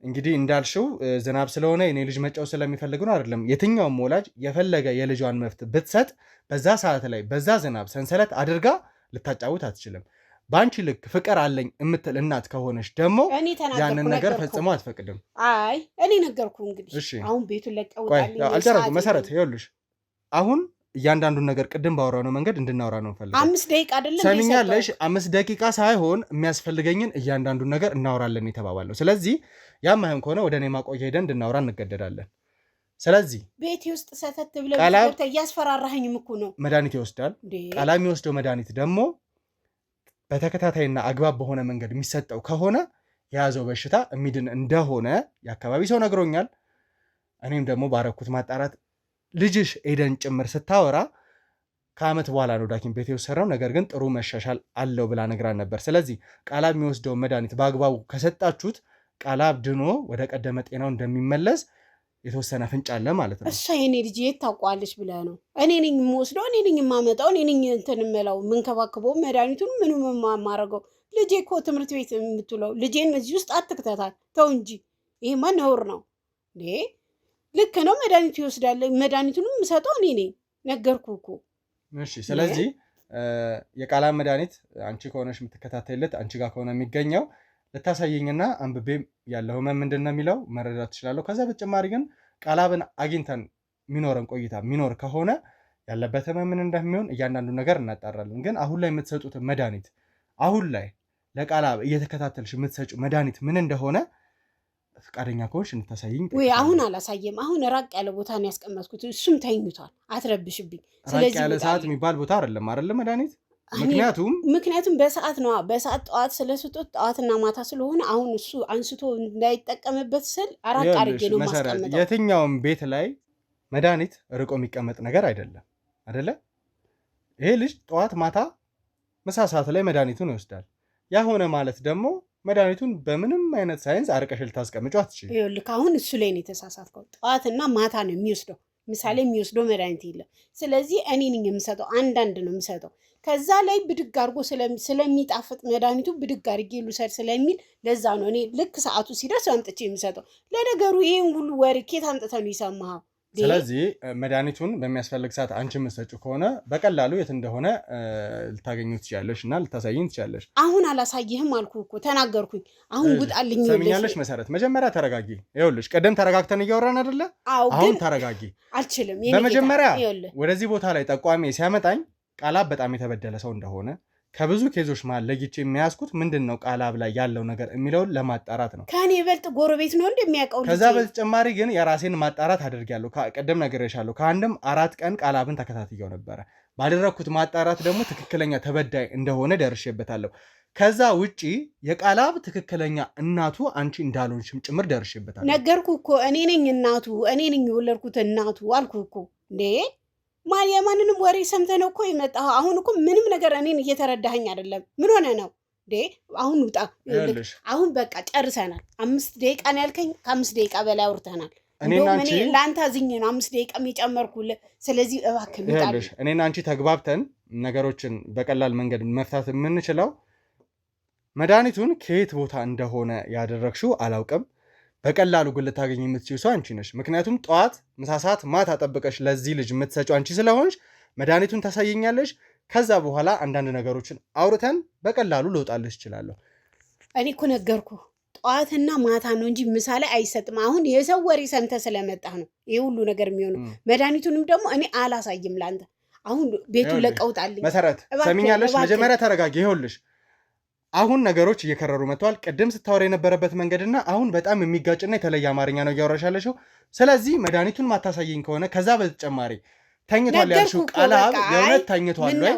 Speaker 1: እንግዲህ እንዳልሽው ዝናብ ስለሆነ የኔ ልጅ መጫወት ስለሚፈልግ ነው አይደለም። የትኛውም ወላጅ የፈለገ የልጇን መብት ብትሰጥ በዛ ሰዓት ላይ በዛ ዝናብ ሰንሰለት አድርጋ ልታጫውት አትችልም። በአንቺ ልክ ፍቅር አለኝ የምትል እናት ከሆነች ደግሞ ያንን ነገር ፈጽሞ አትፈቅድም።
Speaker 3: አይ እኔ ነገርኩ እንግዲህ አሁን ቤቱን ለቀውጣልኝ
Speaker 1: አልጨረስኩም። መሰረት ይኸውልሽ አሁን እያንዳንዱን ነገር ቅድም ባወራነው መንገድ እንድናወራ ነው ፈልገው
Speaker 3: 5 ደቂቃ አይደለም
Speaker 1: ሰሚኛለሽ 5 ደቂቃ ሳይሆን የሚያስፈልገኝን እያንዳንዱን ነገር እናወራለን የተባባለው። ስለዚህ ያም አይሆን ከሆነ ወደ እኔ ማቆያ ሄደን እንድናወራ እንገደዳለን። ስለዚህ
Speaker 3: ቤቴ ውስጥ ሰተት ብለው ገብተ እያስፈራራኸኝም እኮ ነው።
Speaker 1: መድኃኒት ይወስዳል። ቃላም የሚወስደው መድኃኒት ደግሞ በተከታታይና አግባብ በሆነ መንገድ የሚሰጠው ከሆነ የያዘው በሽታ የሚድን እንደሆነ የአካባቢ ሰው ነግሮኛል። እኔም ደግሞ ባረኩት ማጣራት ልጅሽ ኤደን ጭምር ስታወራ ከዓመት በኋላ ነው ዳኪም ቤት የወሰደው፣ ነገር ግን ጥሩ መሻሻል አለው ብላ ነግራን ነበር። ስለዚህ ቃላብ የሚወስደው መድኃኒት በአግባቡ ከሰጣችሁት ቃላብ ድኖ ወደ ቀደመ ጤናው እንደሚመለስ የተወሰነ ፍንጭ አለ ማለት ነው።
Speaker 3: እሷ የኔ ልጅ የት ታውቋለች ብለህ ነው? እኔ ነኝ የምወስደው፣ እኔ ነኝ የማመጣው፣ እኔ ነኝ እንትን የምለው የምንከባከበው፣ መድኃኒቱን ምንም የማረገው። ልጄ እኮ ትምህርት ቤት የምትውለው ልጄን እዚህ ውስጥ አትክተታል። ተው እንጂ ይሄማ ነውር ነው። ልክ ነው። መድኃኒቱ ይወስዳል። መድኃኒቱንም የምሰጠው እኔ ነኝ። ነገርኩ እኮ።
Speaker 1: እሺ፣ ስለዚህ የቃላብ መድኃኒት አንቺ ከሆነሽ የምትከታተይለት አንቺ ጋር ከሆነ የሚገኘው ልታሳየኝና አንብቤም ያለው ህመም ምንድን ነው የሚለው መረዳት ትችላለሁ። ከዛ በተጨማሪ ግን ቃላብን አግኝተን የሚኖረን ቆይታ የሚኖር ከሆነ ያለበት ህመም ምን እንደሚሆን እያንዳንዱ ነገር እናጣራለን። ግን አሁን ላይ የምትሰጡት መድኃኒት አሁን ላይ ለቃላብ እየተከታተልሽ የምትሰጪው መድኃኒት ምን እንደሆነ ፈቃደኛ ከሆንሽ እንታሳይኝ።
Speaker 3: ወይ አሁን አላሳየም። አሁን ራቅ ያለ ቦታ ነው ያስቀመጥኩት። እሱም ተኝቷል። አትረብሽብኝ።
Speaker 1: ራቅ ያለ ሰዓት የሚባል ቦታ አይደለም መድኃኒት።
Speaker 3: ምክንያቱም በሰዓት ነው። በሰዓት ጠዋት ስለስጡት ጠዋትና ማታ ስለሆነ አሁን እሱ አንስቶ እንዳይጠቀምበት ስል ራቅ አድርጌ ነው ማስቀመጠው።
Speaker 1: የትኛውም ቤት ላይ መድኃኒት ርቆ የሚቀመጥ ነገር አይደለም አይደለ? ይሄ ልጅ ጠዋት ማታ ምሳ ሰዓት ላይ መድኃኒቱን ይወስዳል። ያ ሆነ ማለት ደግሞ መድኃኒቱን በምንም አይነት ሳይንስ አርቀሽ ልታስቀምጪው አትችይም።
Speaker 3: ይኸውልህ አሁን እሱ ላይ ነው የተሳሳትከው። ጠዋትና ማታ ነው የሚወስደው። ምሳሌ የሚወስደው መድኃኒት የለም። ስለዚህ እኔ ነኝ የምሰጠው፣ አንዳንድ ነው የምሰጠው። ከዛ ላይ ብድግ አድርጎ ስለሚጣፍጥ መድኃኒቱ ብድግ አድርጌ ልውሰድ ስለሚል ለዛ ነው እኔ ልክ ሰዓቱ ሲደርስ አምጥቼ የምሰጠው። ለነገሩ ይሄን ሁሉ ወሬ ኬት አምጥተህ ነው የሰማኸው?
Speaker 1: ስለዚህ መድኃኒቱን በሚያስፈልግ ሰዓት አንቺ የምትሰጪው ከሆነ በቀላሉ የት እንደሆነ ልታገኙ ትችያለሽ እና ልታሳይኝ ትችያለሽ።
Speaker 3: አሁን አላሳይህም አልኩህ እኮ ተናገርኩኝ። አሁን ውጣልኝ።
Speaker 1: ሰሚኛለሽ መሰረት፣ መጀመሪያ ተረጋጊ። ይኸውልሽ ቀደም ተረጋግተን እያወራን አይደለ? አሁን ተረጋጊ።
Speaker 3: አልችልም።
Speaker 1: በመጀመሪያ ወደዚህ ቦታ ላይ ጠቋሚ ሲያመጣኝ ቃላብ በጣም የተበደለ ሰው እንደሆነ ከብዙ ኬዞች መሀል ለይቼ የሚያስኩት ምንድን ነው ቃላብ ላይ ያለው ነገር የሚለውን ለማጣራት ነው።
Speaker 3: ከኔ ይበልጥ ጎረቤት ነው እንደሚያውቀው።
Speaker 1: ከዛ በተጨማሪ ግን የራሴን ማጣራት አድርጌያለሁ። ቀደም ነግሬሻለሁ። ከአንድም 4 ቀን ቃላብን ተከታትየው ነበረ። ባደረግኩት ማጣራት ደግሞ ትክክለኛ ተበዳይ እንደሆነ ደርሼበታለሁ። ከዛ ውጪ የቃላብ ትክክለኛ እናቱ አንቺ እንዳልሆንሽም ጭምር ደርሼበታለሁ።
Speaker 3: ነገርኩ እኮ እኔ ነኝ እናቱ፣ እኔ ነኝ የወለድኩት እናቱ አልኩ እኮ። እንዴ የማንንም ወሬ ሰምተህ ነው እኮ የመጣው። አሁን እኮ ምንም ነገር እኔን እየተረዳኸኝ አይደለም። ምን ሆነ ነው እንዴ? አሁን ውጣ። አሁን በቃ ጨርሰናል። 5 ደቂቃ ነው ያልከኝ። ከ5 ደቂቃ በላይ አውርተናል። እንደውም እኔ ለአንተ አዝኜ ነው 5 ደቂቃ የጨመርኩልህ። ስለዚህ እባክህ ውጣ።
Speaker 1: እኔና አንቺ ተግባብተን ነገሮችን በቀላል መንገድ መፍታት የምንችለው መድኃኒቱን ከየት ቦታ እንደሆነ ያደረግሽው አላውቅም። በቀላሉ ግን ልታገኝ የምትችይው ሰው አንቺ ነሽ። ምክንያቱም ጠዋት፣ ምሳ ሰዓት፣ ማታ ጠብቀሽ ለዚህ ልጅ የምትሰጪው አንቺ ስለሆንሽ መድኃኒቱን ታሳየኛለሽ። ከዛ በኋላ አንዳንድ ነገሮችን አውርተን በቀላሉ ልወጣልሽ እችላለሁ።
Speaker 3: እኔ እኮ ነገርኩህ ጠዋትና ማታ ነው እንጂ ምሳ ላይ አይሰጥም። አሁን የሰው ወሬ ሰምተህ ስለመጣህ ነው ይሄ ሁሉ ነገር የሚሆነው። መድኃኒቱንም ደግሞ እኔ አላሳይም ለአንተ። አሁን ቤቱን ለቀውጣልኝ።
Speaker 1: መሰረት ሰሚኛለሽ? መጀመሪያ ተረጋጊ። ይኸውልሽ አሁን ነገሮች እየከረሩ መጥተዋል። ቅድም ስታወራ የነበረበት መንገድና አሁን በጣም የሚጋጭና የተለየ አማርኛ ነው እያወራሻለሽው። ስለዚህ መድኃኒቱን ማታሳየኝ ከሆነ ከዛ በተጨማሪ ተኝቷል ያልሽው ቃላብ የእውነት ተኝቷል ወይ?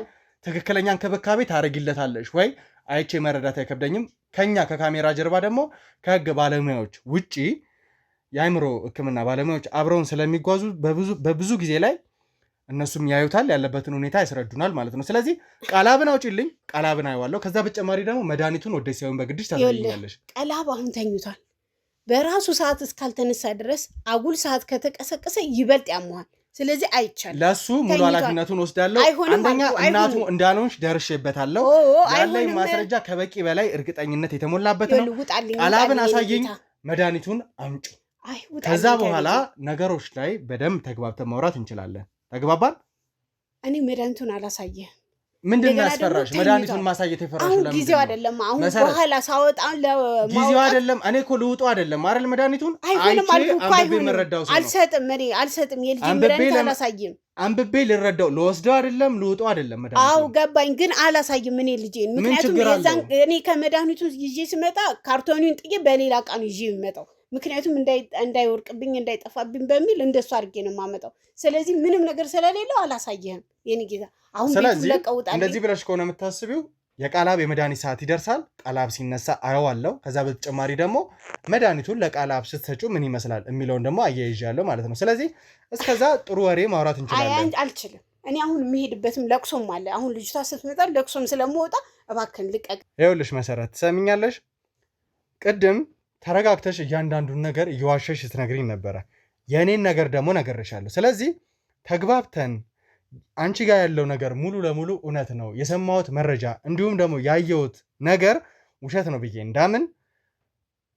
Speaker 1: ትክክለኛ እንክብካቤ ታደርጊለታለሽ ወይ? አይቼ መረዳት አይከብደኝም። ከኛ ከካሜራ ጀርባ ደግሞ ከህግ ባለሙያዎች ውጪ የአእምሮ ሕክምና ባለሙያዎች አብረውን ስለሚጓዙ በብዙ ጊዜ ላይ እነሱም ያዩታል፣ ያለበትን ሁኔታ ያስረዱናል ማለት ነው። ስለዚህ ቃላብን አውጪልኝ፣ ቃላብን አየዋለሁ። ከዛ በተጨማሪ ደግሞ መድኃኒቱን ወደ ሲሆን በግድሽ ታሳየኛለሽ።
Speaker 3: ቃላብ አሁን ተኝቷል። በራሱ ሰዓት እስካልተነሳ ድረስ አጉል ሰዓት ከተቀሰቀሰ ይበልጥ ያመዋል። ስለዚህ አይቻልም።
Speaker 1: ለሱ ሙሉ ኃላፊነቱን ወስዳለሁ። አንደኛ እናቱ እንዳልሆንሽ ደርሼበታለሁ። ያለኝ ማስረጃ ከበቂ በላይ እርግጠኝነት የተሞላበት ነው። ቃላብን አሳየኝ። መድኃኒቱን አምጪ። ከዛ በኋላ ነገሮች ላይ በደንብ ተግባብተን ማውራት እንችላለን። ተግባባን?
Speaker 3: እኔ መድኃኒቱን አላሳየህም።
Speaker 1: ምንድን ነው ያስፈራሽ? መድኃኒቱን ማሳየት የፈራሽ ለምን?
Speaker 3: ጊዜው አይደለም። አሁን በኋላ ሳወጣ
Speaker 1: ጊዜው አይደለም። እኔ እኮ ልውጡ አይደለም አይደል? መድኃኒቱን
Speaker 3: አይሆንም አልኩ እኮ አይሆንም። አልሰጥም። የልጅ መድኃኒት አላሳይም።
Speaker 1: አንብቤ ልረዳው ልወስደው አይደለም ልውጡ አይደለም መድኃኒቱ።
Speaker 3: አዎ ገባኝ፣ ግን አላሳይም እኔ ልጄን። ምክንያቱም እኔ ከመድኃኒቱ ይዤ ስመጣ ካርቶኑን ጥዬ በሌላ ዕቃ ነው ይዤ የምመጣው። ምክንያቱም እንዳይወርቅብኝ እንዳይጠፋብኝ በሚል እንደሱ አድርጌ ነው የማመጣው። ስለዚህ ምንም ነገር ስለሌለው አላሳየህም የኔ ጌታ። አሁን ቤቱ ለቀውጣለኝ።
Speaker 1: እንደዚህ ብለሽ ከሆነ የምታስቢው የቃላብ የመድኃኒት ሰዓት ይደርሳል። ቃላብ ሲነሳ አየዋለሁ። ከዛ በተጨማሪ ደግሞ መድኃኒቱን ለቃላብ ስትሰጩ ምን ይመስላል የሚለውን ደግሞ አያይዣለሁ ማለት ነው። ስለዚህ እስከዛ ጥሩ ወሬ ማውራት እንችላለን።
Speaker 3: አልችልም እኔ አሁን የምሄድበትም ለቅሶም አለ። አሁን ልጅቷ ስትመጣ ለቅሶም ስለምወጣ እባክህን ልቀቅ።
Speaker 1: ይኸውልሽ መሰረት ትሰሚኛለሽ? ቅድም ተረጋግተሽ እያንዳንዱን ነገር እየዋሸሽ ስትነግሪኝ ነበረ። የእኔን ነገር ደግሞ ነግሬሻለሁ። ስለዚህ ተግባብተን አንቺ ጋር ያለው ነገር ሙሉ ለሙሉ እውነት ነው፣ የሰማሁት መረጃ እንዲሁም ደግሞ ያየሁት ነገር ውሸት ነው ብዬ እንዳምን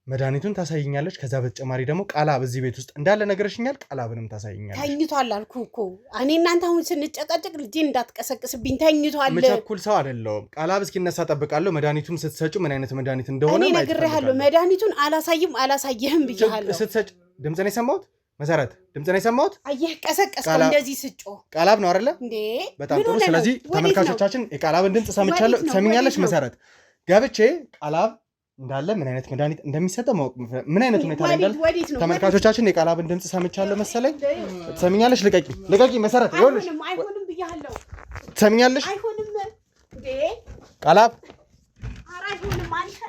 Speaker 1: መድኃኒቱን ታሳይኛለች። ከዛ በተጨማሪ ደግሞ ቃላብ እዚህ ቤት ውስጥ እንዳለ ነገርሽኛል። ቃላብንም ታሳይኛለች።
Speaker 3: ተኝቷል አልኩ እኮ እኔ እናንተ አሁን ስንጨቃጨቅ ልጄን እንዳትቀሰቅስብኝ። ተኝቷል።
Speaker 1: ምቸኩል ሰው አይደለሁም። ቃላብ እስኪነሳ ጠብቃለሁ። መድኃኒቱን ስትሰጩ ምን አይነት መድኃኒት እንደሆነ
Speaker 3: እኔ ነግሬሃለሁ። መድኃኒቱን አላሳየህም ብያለሁ።
Speaker 1: ስትሰጭ ድምፅን የሰማሁት መሰረት ድምፅን የሰማሁት
Speaker 3: አየህ፣ ቀሰቀስከው እንደዚህ ስጮ
Speaker 1: ቃላብ ነው አይደለ
Speaker 3: እንዴ?
Speaker 1: በጣም ጥሩ። ስለዚህ ተመልካቾቻችን የቃላብን ድምፅ ሰምቻለሁ። ሰሚኛለሽ መሰረት? ገብቼ ቃላብ እንዳለ ምን አይነት መድኃኒት እንደሚሰጠው ማወቅ ምን አይነት ሁኔታ ላይ እንዳለ ተመልካቾቻችን የቃላብን ድምፅ ሰምቻለሁ መሰለኝ። ትሰሚኛለሽ? ልቀቂ መሰረት። ይኸውልሽ
Speaker 3: አይሆንም ብያለሁ።
Speaker 1: ትሰሚኛለሽ?
Speaker 3: አይሆንም እንዴ
Speaker 1: ቃላብ፣
Speaker 3: አይሆንም አንተ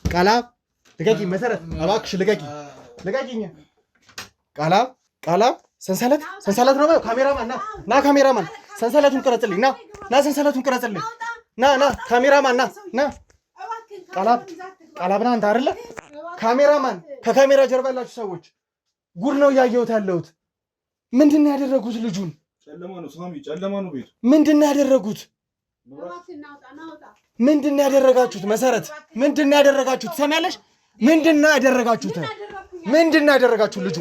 Speaker 1: ቃላብ ልቀቂ መሰረት፣ እባክሽ ልቀቂኝ። ቃላብ ሰንሰለት ነው። ካሜራማን ና ካሜራማን ሰንሰለቱን ቅረጽልኝ። ና ሰንሰለቱን ቅረጽልኝ። ና ካሜራማን ና ቃላብ ና አንተ አይደለ ካሜራማን። ከካሜራ ጀርባ ያላችሁ ሰዎች ጉድ ነው እያየሁት ያለሁት። ምንድን ነው ያደረጉት? ልጁን ጨለማ ነው ሳሚ፣ ጨለማ ነው ቤቱ። ምንድን ነው ያደረጉት? ምንድን ነው ያደረጋችሁት? መሰረት ምንድን ነው ያደረጋችሁት? ትሰሚያለሽ? ምንድን ነው ያደረጋችሁት? ልጁ